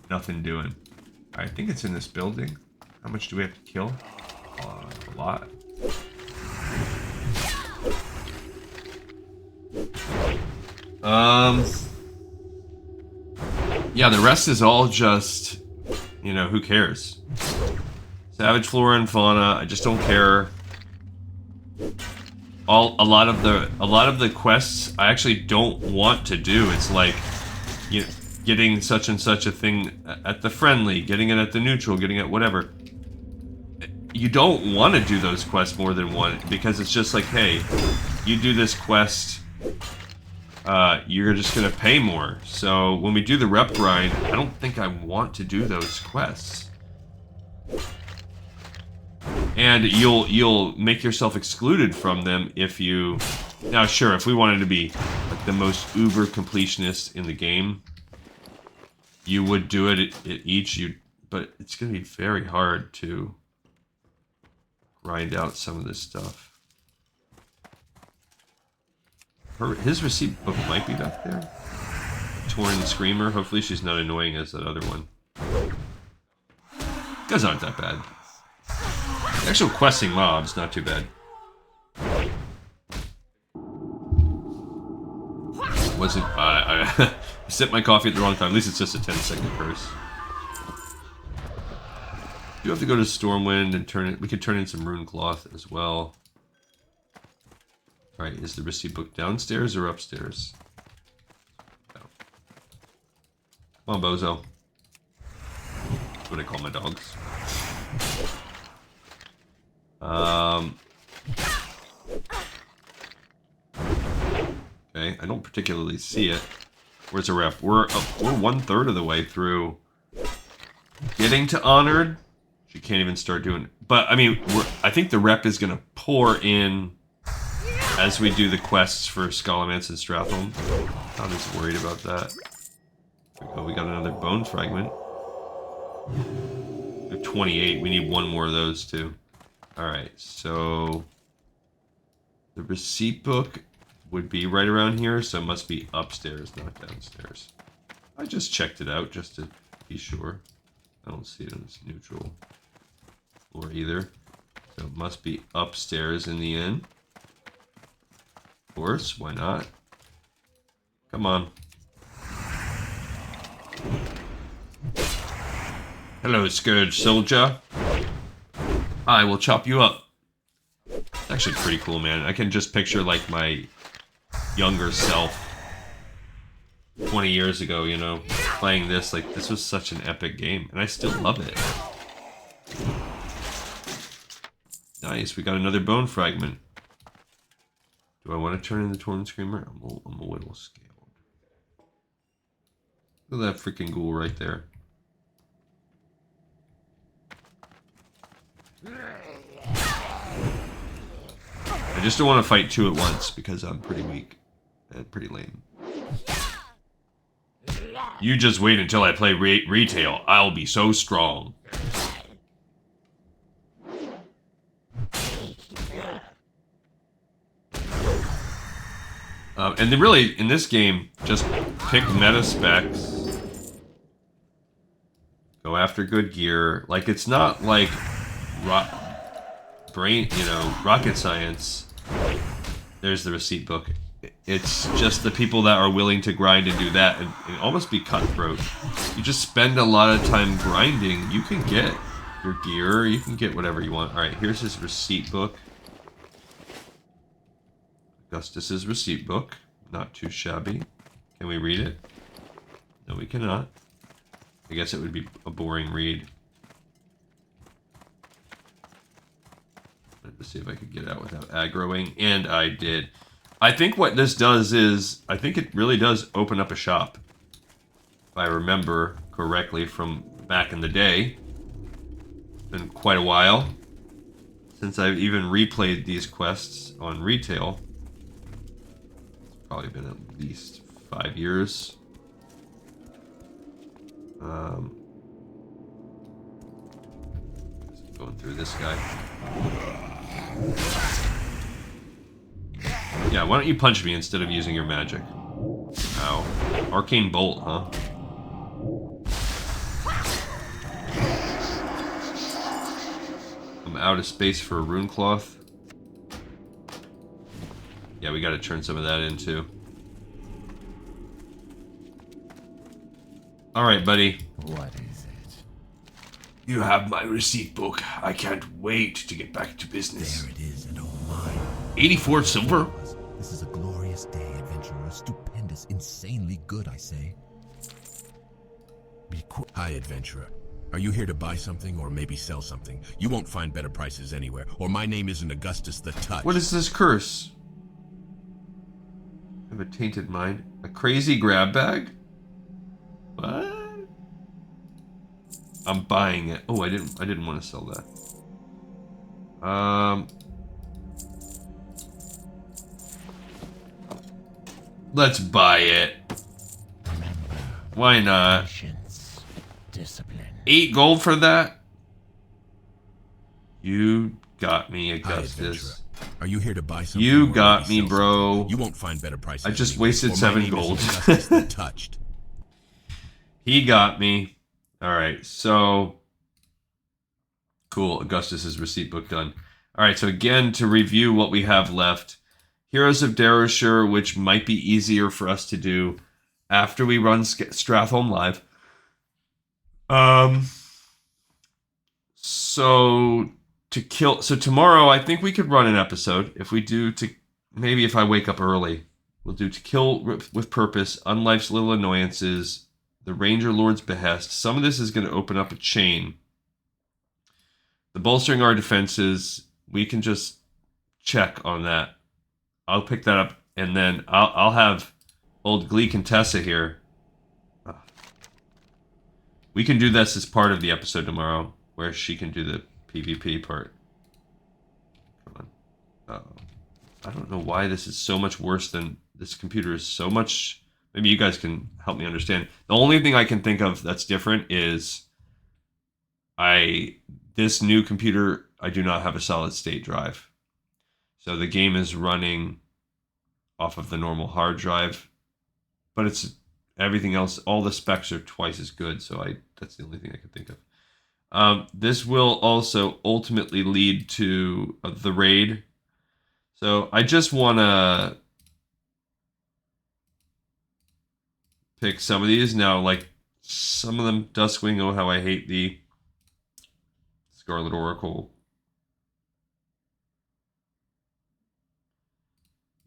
nothing doing. I think it's in this building. How much do we have to kill? A lot. Yeah, the rest is all just, you know, who cares? Savage flora and fauna, I just don't care. A lot of the quests I actually don't want to do. It's like, you know, getting such and such a thing at the friendly, getting it at the neutral, getting it whatever. You don't want to do those quests more than one because it's just like, hey, you do this quest, you're just gonna pay more. So when we do the rep grind, I don't think I want to do those quests. And you'll make yourself excluded from them if you... Now sure, if we wanted to be like the most uber completionist in the game, you would do it at each, but it's gonna be very hard to grind out some of this stuff. His receipt book might be back there. Torn Screamer. Hopefully she's not annoying as that other one. Guys aren't that bad. Actual questing mobs, not too bad. Wasn't I sipped my coffee at the wrong time. At least it's just a 10-second curse. You have to go to Stormwind and turn it. We could turn in some rune cloth as well. Alright, is the receipt book downstairs or upstairs? No. Come on, bozo. That's what I call my dogs. Okay, I don't particularly see it. Where's the rep? We're 1/3 of the way through getting to Honored. She can't even start doing it. But, I mean, I think the rep is going to pour in as we do the quests for Scholomance and Strathholm. I'm just worried about that. Oh, we got another bone fragment. We have 28. We need one more of those, too. Alright, so... the receipt book would be right around here, so it must be upstairs, not downstairs. I just checked it out, just to be sure. I don't see it in this neutral floor either. So it must be upstairs in the inn. Of course, why not? Come on. Hello, Scourge Soldier. I will chop you up. It's actually pretty cool, man. I can just picture, like, my younger self 20 years ago, you know, playing this. Like, this was such an epic game, and I still love it. Nice, we got another bone fragment. Do I want to turn in the Torn Screamer? I'm a little scared. Look at that freaking ghoul right there. I just don't want to fight two at once because I'm pretty weak and pretty lame. You just wait until I play retail. I'll be so strong. And then really, in this game, just pick meta specs. Go after good gear. Like, it's not like rocket science. There's the receipt book. It's just the people that are willing to grind and do that and almost be cutthroat. You just spend a lot of time grinding. You can get your gear. You can get whatever you want. All right, here's his receipt book. Augustus's receipt book. Not too shabby. Can we read it? No, we cannot. I guess it would be a boring read. Let's see if I could get out without aggroing. And I did. I think what this does is, I think it really does open up a shop. If I remember correctly from back in the day. It's been quite a while since I've even replayed these quests on retail. It's probably been at least 5 years. Just going through this guy. Yeah, why don't you punch me instead of using your magic? Ow. Arcane Bolt, huh? I'm out of space for a rune cloth. Yeah, we gotta turn some of that in too. Alright, buddy. What is it? You have my receipt book. I can't wait to get back to business. There it is, and oh my. 84 silver? This is a glorious day, adventurer. Stupendous, insanely good, I say. Hi, adventurer. Are you here to buy something or maybe sell something? You won't find better prices anywhere, or my name isn't Augustus the Touch. What is this curse? I have a tainted mind. A crazy grab bag? What? I'm buying it. Oh, I didn't want to sell that. Let's buy it. Remember, Why not? patience, discipline. 8 gold for that? You got me, Hi, adventurer. Augustus. Are you here to buy something? You or got maybe me, sell bro. something? You won't find better prices. I just anywhere, wasted or my 7 name isn't gold. Augustus the Touched. He got me. Alright, so... Cool, Augustus's receipt book done. Alright, so again, to review what we have left. Heroes of Darrowshire, which might be easier for us to do after we run Stratholme live. So tomorrow, I think we could run an episode. If we do maybe if I wake up early, we'll do To Kill with Purpose, Unlife's Little Annoyances, The Ranger Lord's Behest. Some of this is going to open up a chain. The bolstering our defenses, we can just check on that. I'll pick that up, and then I'll have old Glee Contessa here. We can do this as part of the episode tomorrow, where she can do the PvP part. Come on. I don't know why this is so much worse than... This computer is so much... Maybe you guys can help me understand. The only thing I can think of that's different is... This new computer, I do not have a solid state drive. So the game is running off of the normal hard drive. But it's... Everything else, all the specs are twice as good, so that's the only thing I can think of. This will also ultimately lead to the raid. So I just want to pick some of these. Now, like, some of them, Duskwing, oh, how I hate thee. Scarlet Oracle.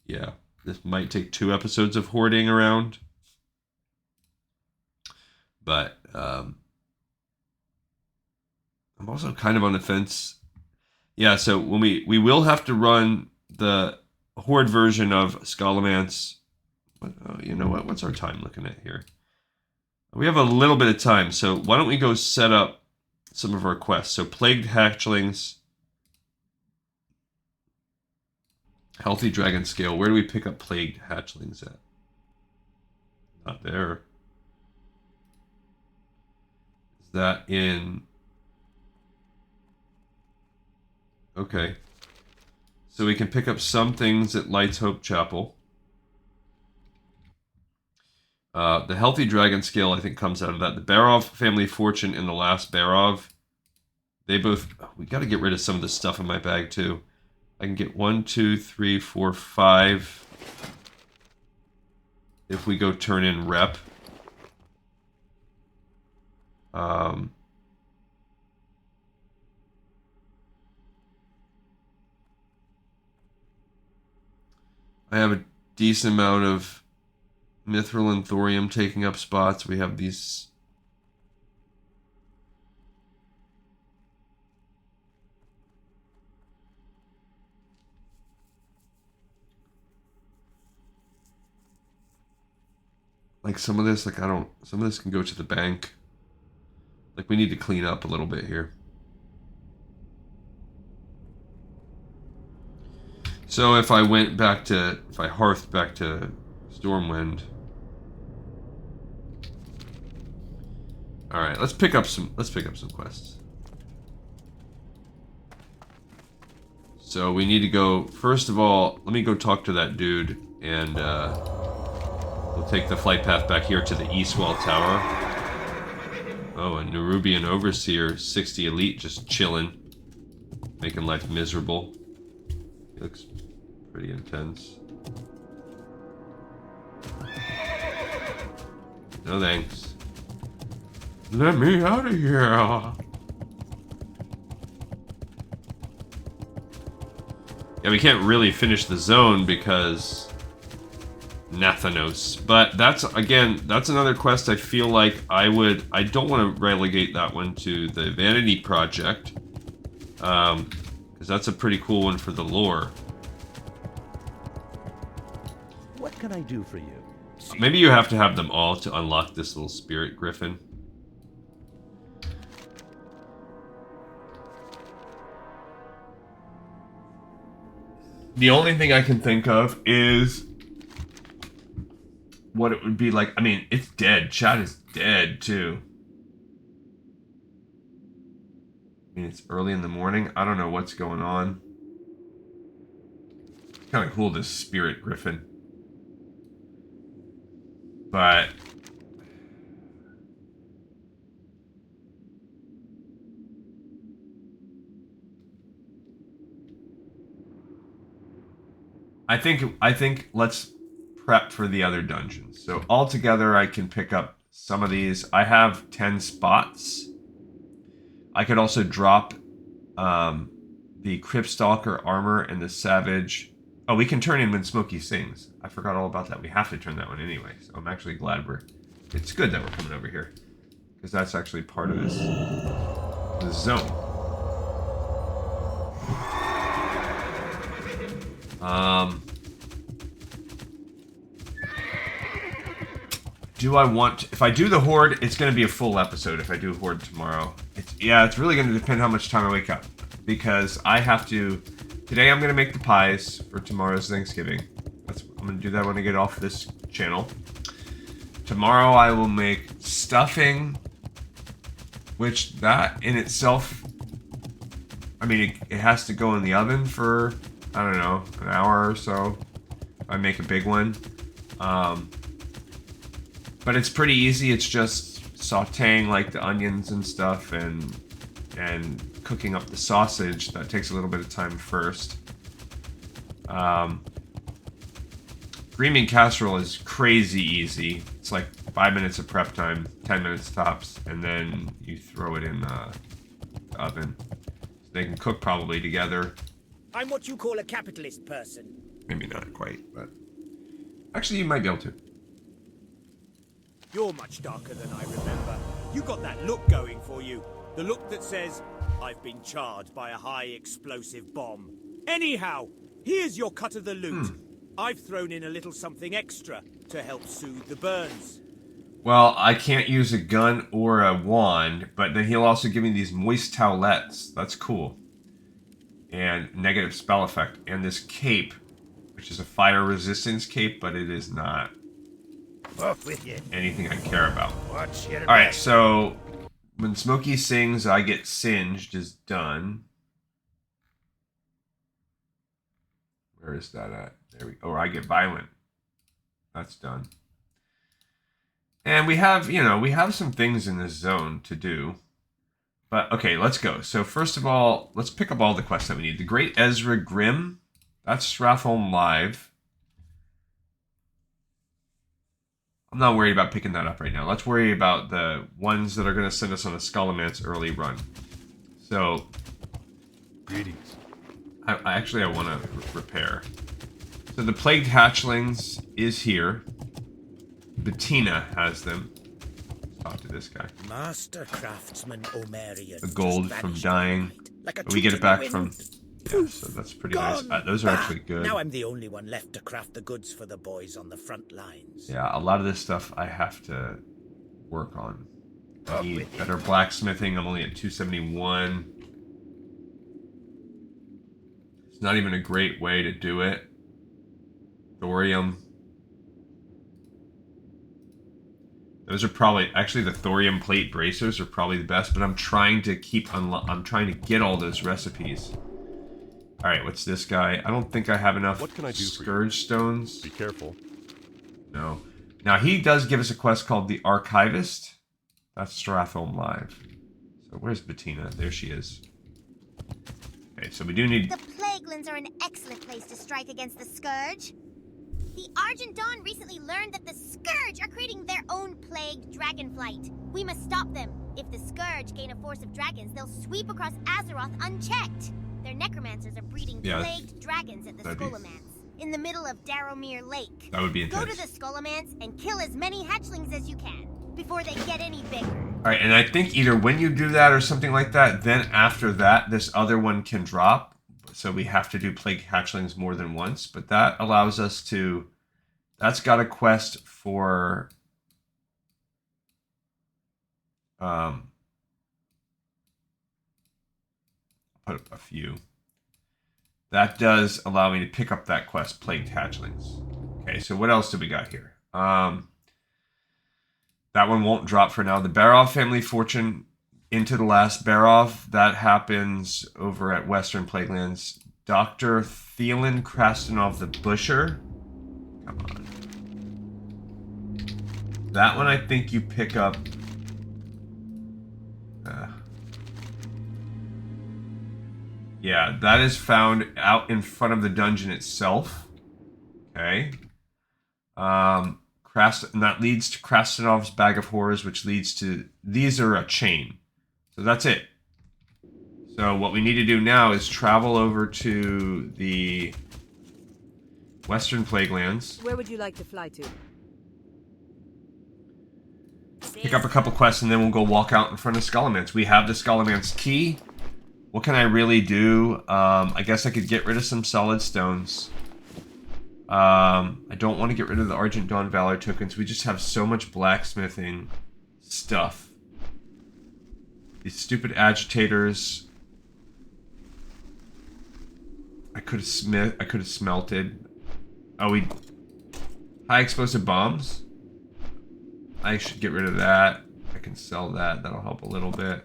Yeah, this might take 2 episodes of hoarding around. But I'm also kind of on the fence. Yeah, so when we will have to run the Horde version of Scholomance. Oh, you know what? What's our time looking at here? We have a little bit of time, so why don't we go set up some of our quests? So Plagued Hatchlings, Healthy Dragon Scale. Where do we pick up Plagued Hatchlings at? Not there. Is that in... Okay. So we can pick up some things at Lights Hope Chapel. The Healthy Dragon Scale, I think, comes out of that. The Barov Family Fortune and the Last Barov. They both... We got to get rid of some of the stuff in my bag, too. I can get 1, 2, 3, 4, 5. If we go turn in Rep. I have a decent amount of Mithril and Thorium taking up spots. We have these... Like some of this, some of this can go to the bank. Like we need to clean up a little bit here. So if I hearthed back to Stormwind. All right, let's pick up some quests. So we need to go, first of all, let me go talk to that dude, and we'll take the flight path back here to the Eastwall Tower. Oh, a Nerubian Overseer, 60 Elite, just chilling, making life miserable. He looks pretty intense. No thanks. Let me out of here. Yeah, we can't really finish the zone because Nathanos. But that's another quest I feel like I don't want to relegate that one to the Vanity Project. Because that's a pretty cool one for the lore. What can I do for you? Maybe you have to have them all to unlock this little spirit griffin. The only thing I can think of is what it would be like. I mean, it's dead. Chat is dead, too. I mean, it's early in the morning. I don't know what's going on. Kind of cool, this spirit griffin. But... I think let's prep for the other dungeons. So altogether, I can pick up some of these. I have 10 spots. I could also drop the Cryptstalker armor and the Savage. Oh, we can turn in when Smokey sings. I forgot all about that. We have to turn that one anyway. So I'm actually glad it's good that we're coming over here. Because that's actually part of this zone. Do I want... If I do the Horde, it's going to be a full episode if I do Horde tomorrow. It's really going to depend how much time I wake up. Because I have to... Today I'm going to make the pies for tomorrow's Thanksgiving. I'm going to do that when I get off this channel. Tomorrow I will make stuffing. Which, that in itself... I mean, it has to go in the oven for... I don't know, an hour or so. I make a big one. But it's pretty easy. It's just sauteing like the onions and stuff and cooking up the sausage. That takes a little bit of time first. Green bean casserole is crazy easy. It's like 5 minutes of prep time, 10 minutes tops, and then you throw it in the oven. So they can cook probably together. I'm what you call a capitalist person. Maybe not quite, but... Actually, you might be able to. You're much darker than I remember. You got that look going for you. The look that says, I've been charred by a high explosive bomb. Anyhow, here's your cut of the loot. I've thrown in a little something extra to help soothe the burns. Well, I can't use a gun or a wand, but then he'll also give me these moist towelettes. That's cool. And negative spell effect. And this cape, which is a fire resistance cape, but it is not Off with you. anything I care about. Watch your Alright, back. so when Smokey sings I get singed is done. Where is that at? There we go. Or I get violent. That's done. And we have, we have some things in this zone to do. But, okay, let's go. So, first of all, let's pick up all the quests that we need. The Great Ezra Grimm. That's Stratholme Live. I'm not worried about picking that up right now. Let's worry about the ones that are going to send us on a Skullman's early run. So, Greetings. I want to repair. So, the Plagued Hatchlings is here. Bettina has them. Talk to this guy. Master craftsman Omarion. The gold just from vanished dying. like a We get toot it in back the from... wind. Yeah, so that's pretty nice. Gone. Those are actually good. Now I'm the only one left to craft the goods for the boys on the front lines. Yeah, a lot of this stuff I have to work on. I Up need with better blacksmithing. I'm only at 271. It's not even a great way to do it. Thorium. Those are probably... Actually, the thorium plate bracers are probably the best, but I'm trying to keep... I'm trying to get all those recipes. Alright, what's this guy? I don't think I have enough What can I do for you? Scourge stones. Be careful. No. Now, he does give us a quest called the Archivist. That's Stratholme Live. So, where's Bettina? There she is. Okay, so we do need... The Plaguelands are an excellent place to strike against the Scourge. The Argent Dawn recently learned that the Scourge are creating their own plagued dragonflight. We must stop them. If the Scourge gain a force of dragons, they'll sweep across Azeroth unchecked. Their necromancers are breeding plagued dragons at the Skullman's, in the middle of Darrowmere Lake. That would be intense. Go to the Skullman's and kill as many hatchlings as you can, before they get any bigger. Alright, and I think either when you do that or something like that, then after that, this other one can drop. So we have to do Plague Hatchlings more than once. But that allows us to... That's got a quest for... put a few. That does allow me to pick up that quest, Plagued Hatchlings. Okay, so what else do we got here? That one won't drop for now. The Barov family fortune into the last Barov. That happens over at Western Plaguelands. Dr. Thielen Krastenov the Busher. Come on. That one I think you pick up... yeah, that is found out in front of the dungeon itself. Okay. And that leads to Krastenov's Bag of Horrors, which leads to... These are a chain. So that's it. So what we need to do now is travel over to the Western Plaguelands. Where would you like to fly to? Pick up a couple quests, and then we'll go walk out in front of Skullman's. We have the Skullman's key. What can I really do? I guess I could get rid of some solid stones. I don't want to get rid of the Argent Dawn Valor tokens. We just have so much blacksmithing stuff. These stupid agitators. I could have smelted. Oh, high explosive bombs. I should get rid of that. I can sell that. That'll help a little bit.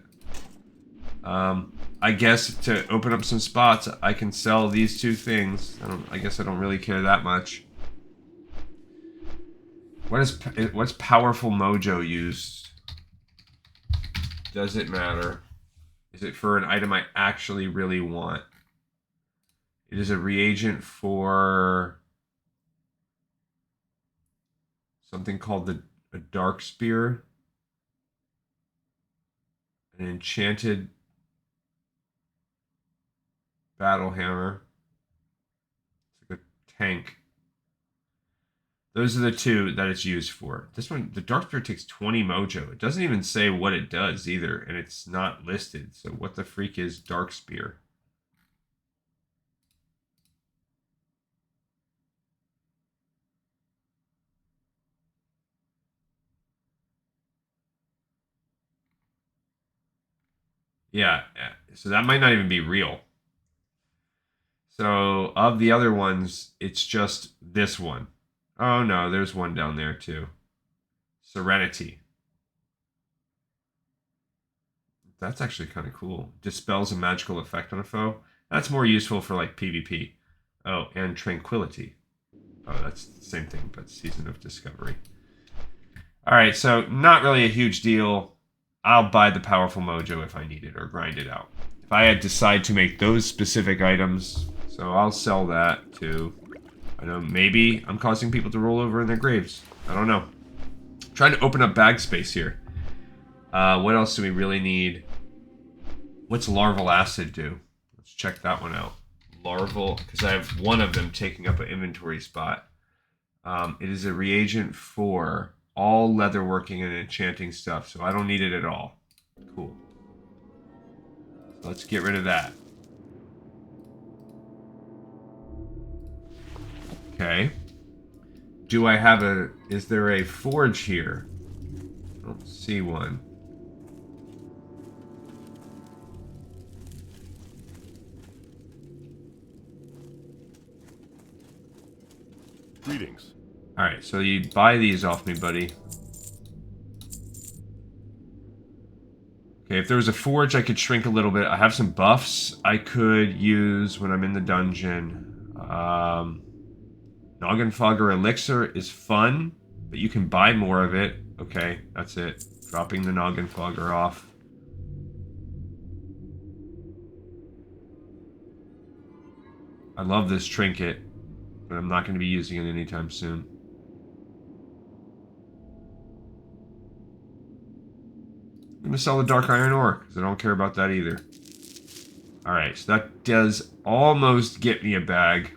I guess to open up some spots, I can sell these two things. I guess I don't really care that much. What's powerful mojo used? Does it matter? Is it for an item I actually really want? It is a reagent for something called a dark spear. An enchanted battle hammer. It's like a tank. Those are the two that it's used for. This one, the Dark Spear takes 20 mojo. It doesn't even say what it does either, and it's not listed. So what the freak is Dark Spear? Yeah, so that might not even be real. So of the other ones, it's just this one. Oh no, there's one down there too. Serenity. That's actually kind of cool. Dispels a magical effect on a foe. That's more useful for like PvP. Oh, and Tranquility. Oh, that's the same thing, but Season of Discovery. Alright, so not really a huge deal. I'll buy the powerful mojo if I need it or grind it out. If I decide to make those specific items, so I'll sell that too. I know maybe I'm causing people to roll over in their graves. I don't know. I'm trying to open up bag space here. What else do we really need? What's larval acid do? Let's check that one out. Larval, because I have one of them taking up an inventory spot. It is a reagent for all leatherworking and enchanting stuff, so I don't need it at all. Cool. So let's get rid of that. Okay. Do I have a... Is there a forge here? I don't see one. Greetings. Alright, so you buy these off me, buddy. Okay, if there was a forge, I could shrink a little bit. I have some buffs I could use when I'm in the dungeon. Noggenfogger Elixir is fun, but you can buy more of it. Okay, that's it. Dropping the Noggenfogger off. I love this trinket, but I'm not going to be using it anytime soon. I'm going to sell the Dark Iron Ore, because I don't care about that either. Alright, so that does almost get me a bag.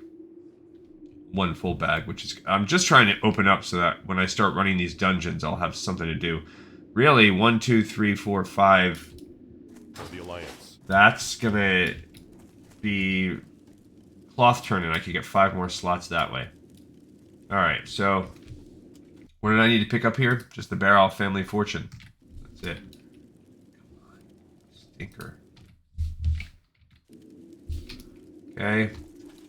One full bag, which is... I'm just trying to open up so that when I start running these dungeons, I'll have something to do. Really, 1, 2, 3, 4, 5... The Alliance. That's going to be... Cloth turning. I could get 5 more slots that way. Alright, so... What did I need to pick up here? Just the Barrel Family Fortune. That's it. Stinker. Okay.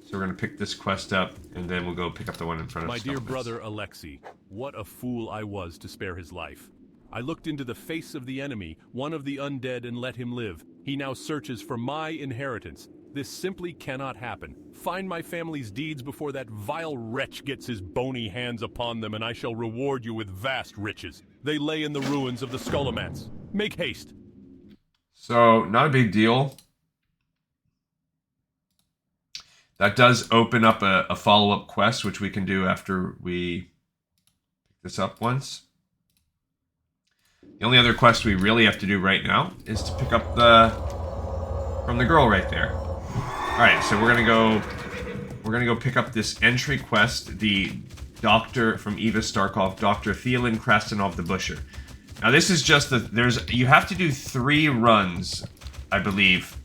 So we're going to pick this quest up, and then we'll go pick up the one in front of us. My dear brother Alexei, what a fool I was to spare his life. I looked into the face of the enemy, one of the undead, and let him live. He now searches for my inheritance. This simply cannot happen. Find my family's deeds before that vile wretch gets his bony hands upon them, and I shall reward you with vast riches. They lay in the ruins of the Skullomance. Make haste. So, not a big deal. That does open up a follow-up quest, which we can do after we pick this up once. The only other quest we really have to do right now is to pick up from the girl right there. Alright, so we're gonna go pick up this entry quest, the Doctor from Eva Starkov, Dr. Thielen Krastenov the Busher. Now this is just you have to do 3 runs, I believe,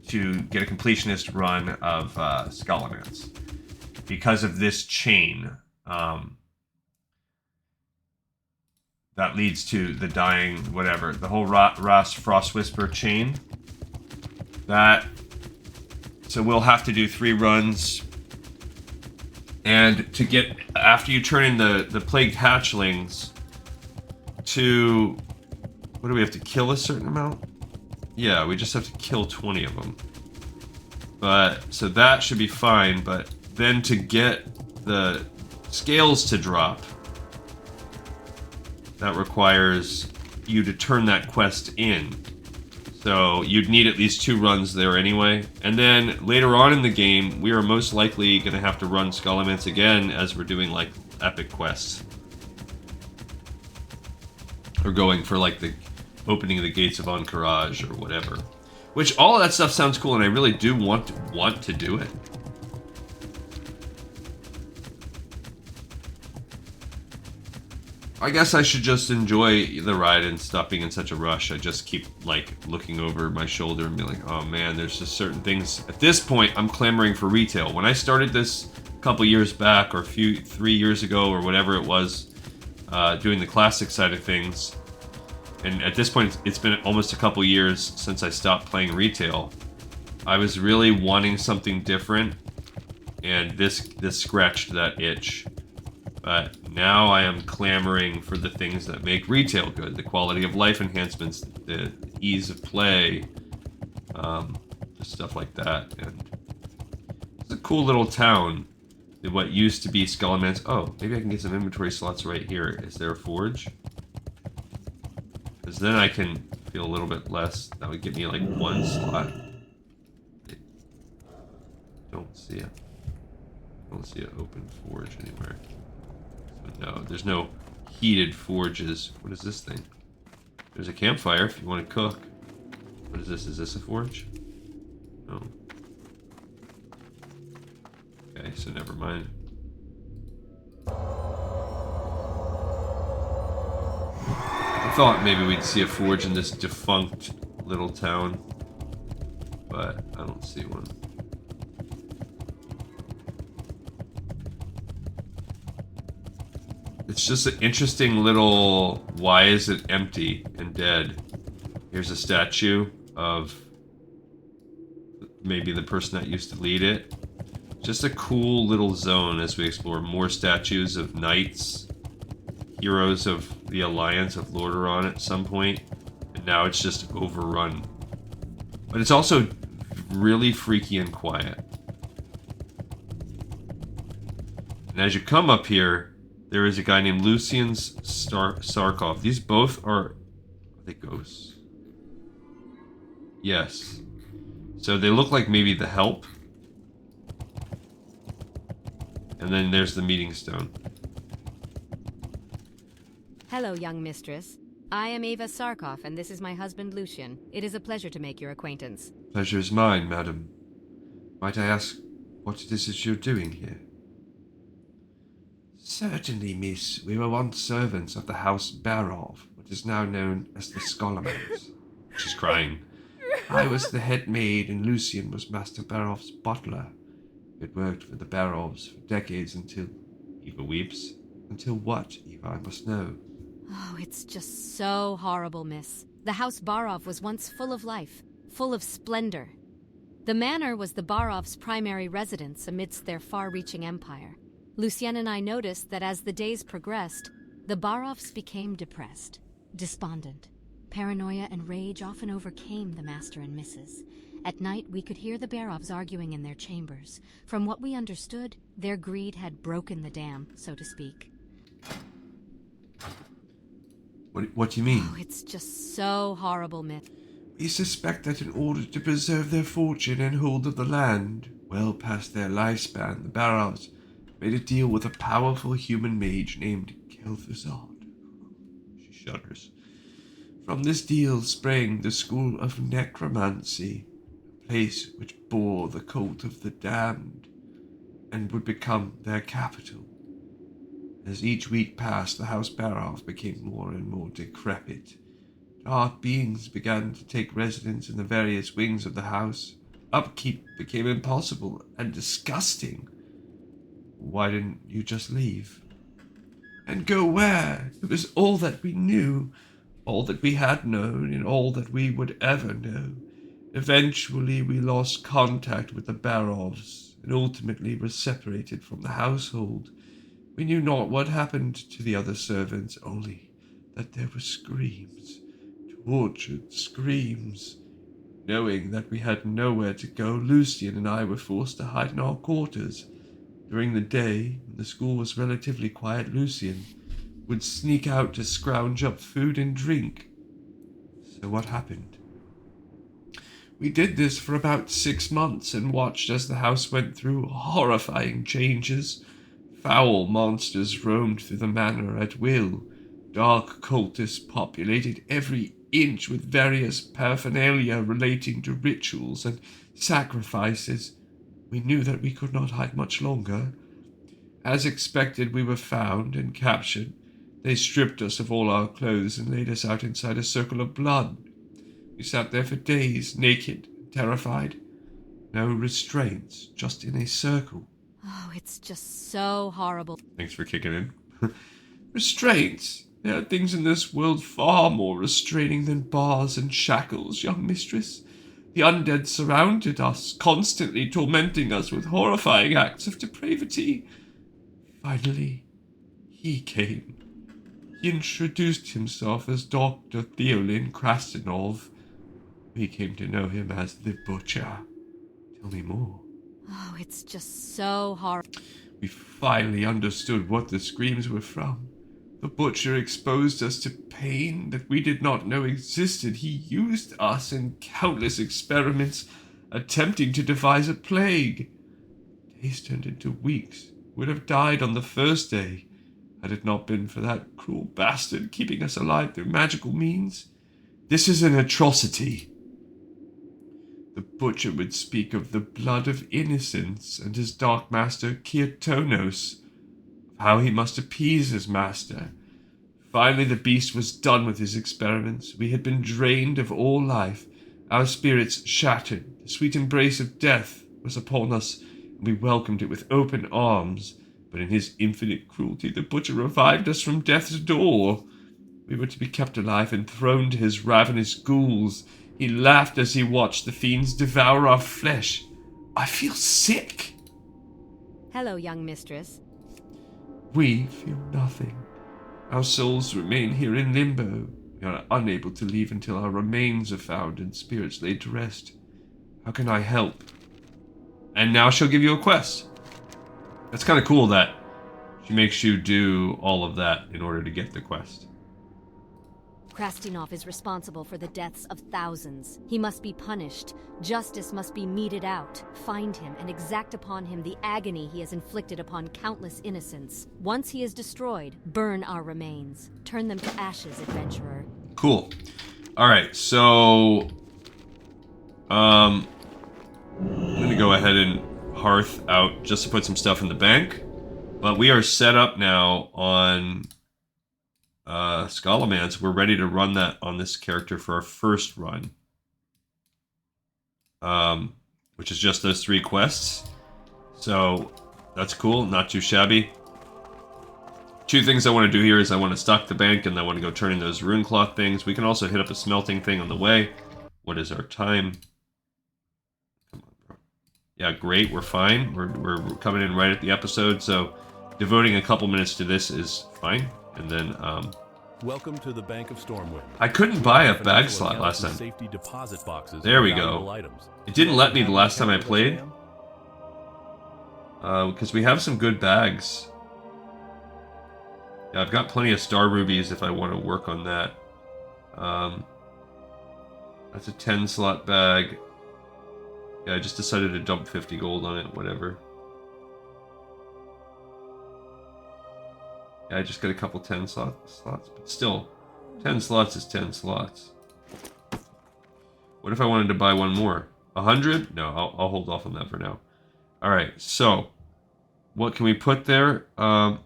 to get a completionist run of Skullomance. Because of this chain that leads to the dying, whatever, the whole Ross Frost Whisper chain. So we'll have to do 3 runs. And to get, after you turn in the plagued hatchlings, what do we have to kill a certain amount? Yeah, we just have to kill 20 of them. So that should be fine, but then to get the scales to drop, that requires you to turn that quest in. So you'd need at least 2 runs there anyway. And then later on in the game, we are most likely going to have to run Skullomance again as we're doing like epic quests. Or going for like the opening of the gates of Encourage or whatever. Which all of that stuff sounds cool, and I really do want to do it. I guess I should just enjoy the ride and stop being in such a rush. I just keep, like, looking over my shoulder and be like, oh man, there's just certain things. At this point, I'm clamoring for retail. When I started this a couple years back, or 3 years ago, or whatever it was, doing the classic side of things, and at this point, it's been almost a couple years since I stopped playing retail. I was really wanting something different, and this scratched that itch. But now I am clamoring for the things that make retail good. The quality of life enhancements, the ease of play, just stuff like that. And it's a cool little town. What used to be Skullman's. Oh, maybe I can get some inventory slots right here. Is there a forge? Because then I can feel a little bit less. That would give me like 1 slot. Don't see it. Don't see an open forge anywhere. No, there's no heated forges. What is this thing? There's a campfire if you want to cook. What is this? Is this a forge? No. Okay, so never mind. I thought maybe we'd see a forge in this defunct little town, but I don't see one. It's just an interesting little, why is it empty and dead? Here's a statue of maybe the person that used to lead it. Just a cool little zone as we explore more statues of knights, heroes of the Alliance of Lordaeron at some point, and now it's just overrun. But it's also really freaky and quiet. And as you come up here, there is a guy named Lucian's Sarkov. These both are they ghosts? Yes. So they look like maybe the help. And then there's the meeting stone. Hello, young mistress. I am Ava Sarkov, and this is my husband, Lucian. It is a pleasure to make your acquaintance. Pleasure is mine, madam. Might I ask what it is that you're doing here? Certainly, miss. We were once servants of the House Barov, what is now known as the Skullman's. She's crying. I was the head maid, and Lucian was Master Barov's butler. We had worked for the Barovs for decades until... Eva weeps. Until what, Eva? I must know. Oh, it's just so horrible, miss. The House Barov was once full of life, full of splendor. The manor was the Barovs' primary residence amidst their far-reaching empire. Lucien and I noticed that as the days progressed, the Barovs became depressed, despondent. Paranoia and rage often overcame the master and missus. At night, we could hear the Barovs arguing in their chambers. From what we understood, their greed had broken the dam, so to speak. What do you mean? Oh, it's just so horrible, myth. We suspect that in order to preserve their fortune and hold of the land, well past their lifespan, the Barovs made a deal with a powerful human mage named Kel'Thuzad. She shudders. From this deal sprang the school of necromancy, a place which bore the cult of the damned, and would become their capital. As each week passed, the House Barov became more and more decrepit. Dark beings began to take residence in the various wings of the house. Upkeep became impossible and disgusting. Why didn't you just leave? And go where? It was all that we knew, all that we had known, and all that we would ever know. Eventually we lost contact with the Barovs, and ultimately were separated from the household. We knew not what happened to the other servants, only that there were screams, tortured screams. Knowing that we had nowhere to go, Lucian and I were forced to hide in our quarters. During the day, when the school was relatively quiet, Lucian would sneak out to scrounge up food and drink. So what happened? We did this for about 6 months and watched as the house went through horrifying changes. Foul monsters roamed through the manor at will. Dark cultists populated every inch with various paraphernalia relating to rituals and sacrifices. We knew that we could not hide much longer. As expected, we were found and captured. They stripped us of all our clothes and laid us out inside a circle of blood. We sat there for days, naked, terrified. No restraints, just in a circle. Oh, it's just so horrible. Thanks for kicking in. Restraints? There are things in this world far more restraining than bars and shackles, young mistress. The undead surrounded us, constantly tormenting us with horrifying acts of depravity. Finally, he came. He introduced himself as Dr. Theolin Krastenov. We came to know him as the Butcher. Tell me more. Oh, it's just so horrible. We finally understood what the screams were from. The Butcher exposed us to pain that we did not know existed. He used us in countless experiments, attempting to devise a plague. Days turned into weeks. We would have died on the first day, had it not been for that cruel bastard keeping us alive through magical means. This is an atrocity. The Butcher would speak of the blood of innocents and his dark master Kirtonos, of how he must appease his master. Finally, the beast was done with his experiments. We had been drained of all life, our spirits shattered. The sweet embrace of death was upon us, and we welcomed it with open arms. But in his infinite cruelty, the Butcher revived us from death's door. We were to be kept alive and thrown to his ravenous ghouls. He laughed as he watched the fiends devour our flesh. I feel sick. Hello, young mistress. We feel nothing. Our souls remain here in limbo. We are unable to leave until our remains are found and spirits laid to rest. How can I help? And now she'll give you a quest. That's kind of cool that she makes you do all of that in order to get the quest. Krastinov is responsible for the deaths of thousands. He must be punished. Justice must be meted out. Find him and exact upon him the agony he has inflicted upon countless innocents. Once he is destroyed, burn our remains. Turn them to ashes, adventurer. Cool. Alright, so... I'm gonna go ahead and hearth out just to put some stuff in the bank. But we are set up now on... Scalaman's. We're ready to run that on this character for our first run. Which is just those 3 quests. So, that's cool. Not too shabby. 2 things I want to do here is I want to stock the bank and I want to go turn in those rune cloth things. We can also hit up a smelting thing on the way. What is our time? Come on, bro. Yeah, great. We're fine. We're coming in right at the episode, so devoting a couple minutes to this is fine. And then, welcome to the Bank of Stormwind. I couldn't buy a bag slot last time. Safety deposit boxes. There we go. It didn't let me the last time I played. Because we have some good bags. Yeah, I've got plenty of star rubies if I want to work on that. That's a 10 slot bag. Yeah, I just decided to dump 50 gold on it, whatever. Yeah, I just got a couple 10 slots, but still, 10 slots is 10 slots. What if I wanted to buy one more? 100? No, I'll hold off on that for now. Alright, so, what can we put there? Oh,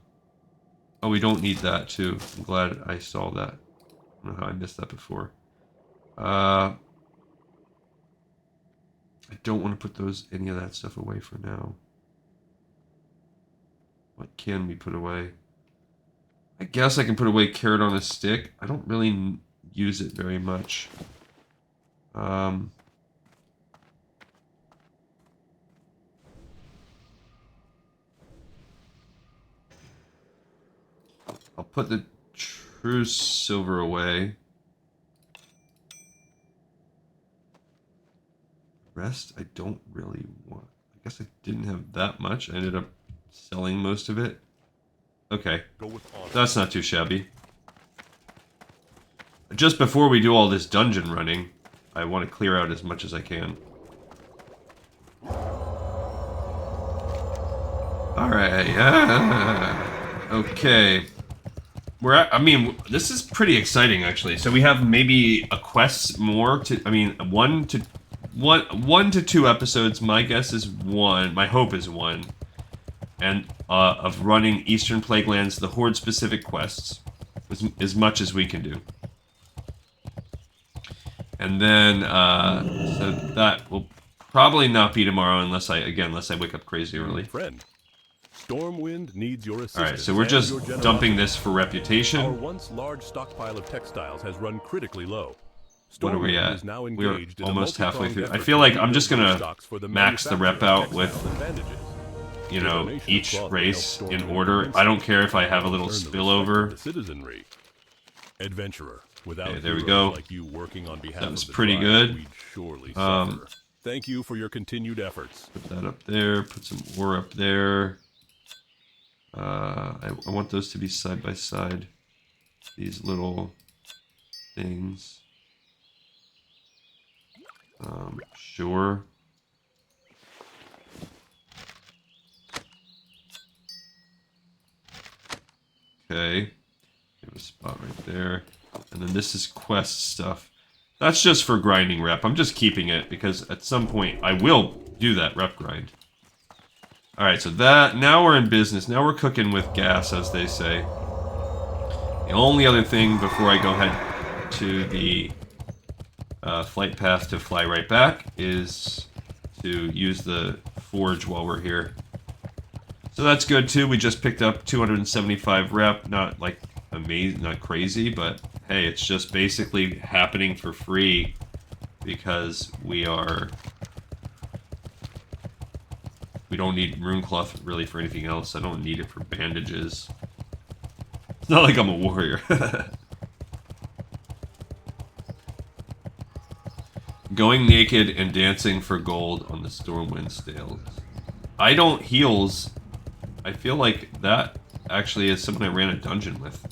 we don't need that, too. I'm glad I saw that. I don't know how I missed that before. I don't want to put any of that stuff away for now. What can we put away? I guess I can put away carrot on a stick. I don't really use it very much. I'll put the true silver away. Rest, I don't really want. I guess I didn't have that much. I ended up selling most of it. Okay, that's not too shabby. Just before we do all this dungeon running, I want to clear out as much as I can. Alright, okay. I mean, this is pretty exciting, actually. So we have maybe a quest more to, I mean, one to two episodes. My guess is 1. My hope is 1. And of running Eastern Plaguelands, the Horde-specific quests. as much as we can do. And then, so that will probably not be tomorrow unless I wake up crazy early. Friend, Stormwind needs your assistance. All right, so we're just dumping this for reputation. Our once large stockpile of textiles has run critically low. What are we Stormwind at? is now We're engaged in a almost halfway multi-pronged through. I effort feel to like I'm just rebuild gonna stocks for the max the rep manufacture of out with, textiles and bandages. you know, Donation each cloth will race help in Stormwind order. immensely. I don't care if I have a little Earn the respect spillover. of the citizenry. Adventurer, without Okay, there we heroes go. like you working on behalf That was of the pretty tribe, good. we'd surely suffer. Thank you for your continued efforts. Put that up there. Put some ore up there. I want those to be side by side. These little things. Sure. Okay. Give a spot right there. And then this is quest stuff. That's just for grinding rep. I'm just keeping it because at some point I will do that rep grind. Alright, so that, now we're in business. Now we're cooking with gas, as they say. The only other thing before I go ahead to the flight path to fly right back is to use the forge while we're here. So that's good too. We just picked up 275 rep. Not like amazing, not crazy, but hey, it's just basically happening for free because we don't need rune cloth really for anything else. I don't need it for bandages. It's not like I'm a warrior. Going naked and dancing for gold on the Stormwind Stales. I don't heals. I feel like that actually is someone I ran a dungeon with.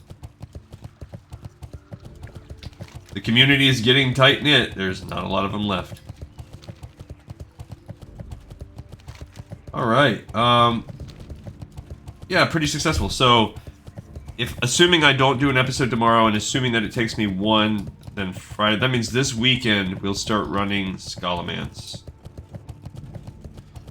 The community is getting tight-knit. There's not a lot of them left. Alright. Yeah, pretty successful. So, assuming I don't do an episode tomorrow and assuming that it takes me one, then Friday, that means this weekend we'll start running Scholomance.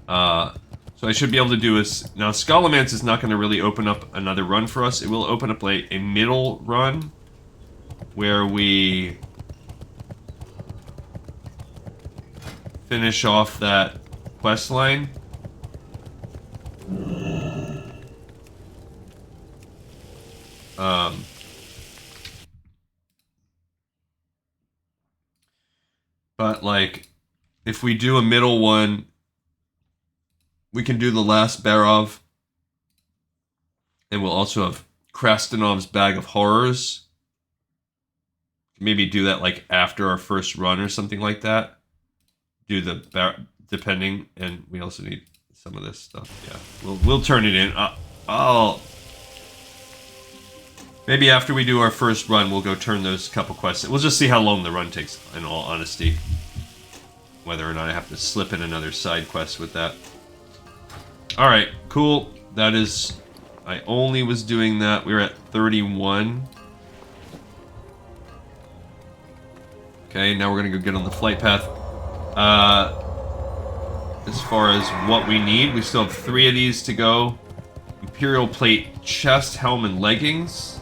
So I should be able to do is now Scholomance is not going to really open up another run for us. It will open up like a middle run where we finish off that quest line. But like, if we do a middle one, we can do the last Barov, and we'll also have Krastenov's Bag of Horrors. Maybe do that like after our first run or something like that. Do the depending, and we also need some of this stuff. Yeah, we'll turn it in. Maybe after we do our first run, we'll go turn those couple quests. We'll just see how long the run takes, in all honesty. Whether or not I have to slip in another side quest with that. Alright, cool. That is... I only was doing that. We were at 31. Okay, now we're gonna go get on the flight path. As far as what we need, we still have 3 of these to go. Imperial plate, chest, helm, and leggings.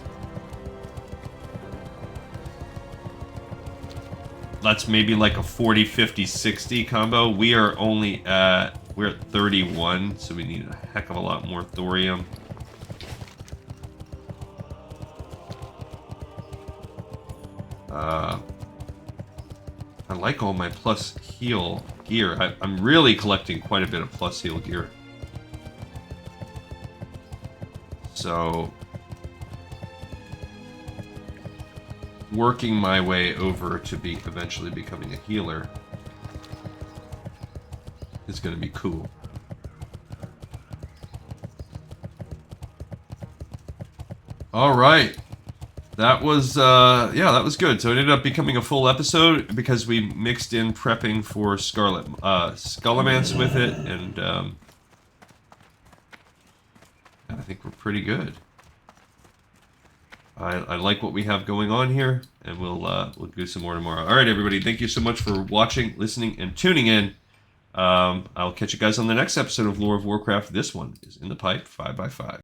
That's maybe like a 40, 50, 60 combo. We are only at... We're at 31, so we need a heck of a lot more thorium. I like all my plus heal gear. I'm really collecting quite a bit of plus heal gear. So, working my way over to be eventually becoming a healer is going to be cool. All right. That was, yeah, that was good. So it ended up becoming a full episode because we mixed in prepping for Scholomance with it, and I think we're pretty good. I like what we have going on here, and we'll do some more tomorrow. All right, everybody, thank you so much for watching, listening, and tuning in. I'll catch you guys on the next episode of Lore of Warcraft. This one is in the pipe, 5x5.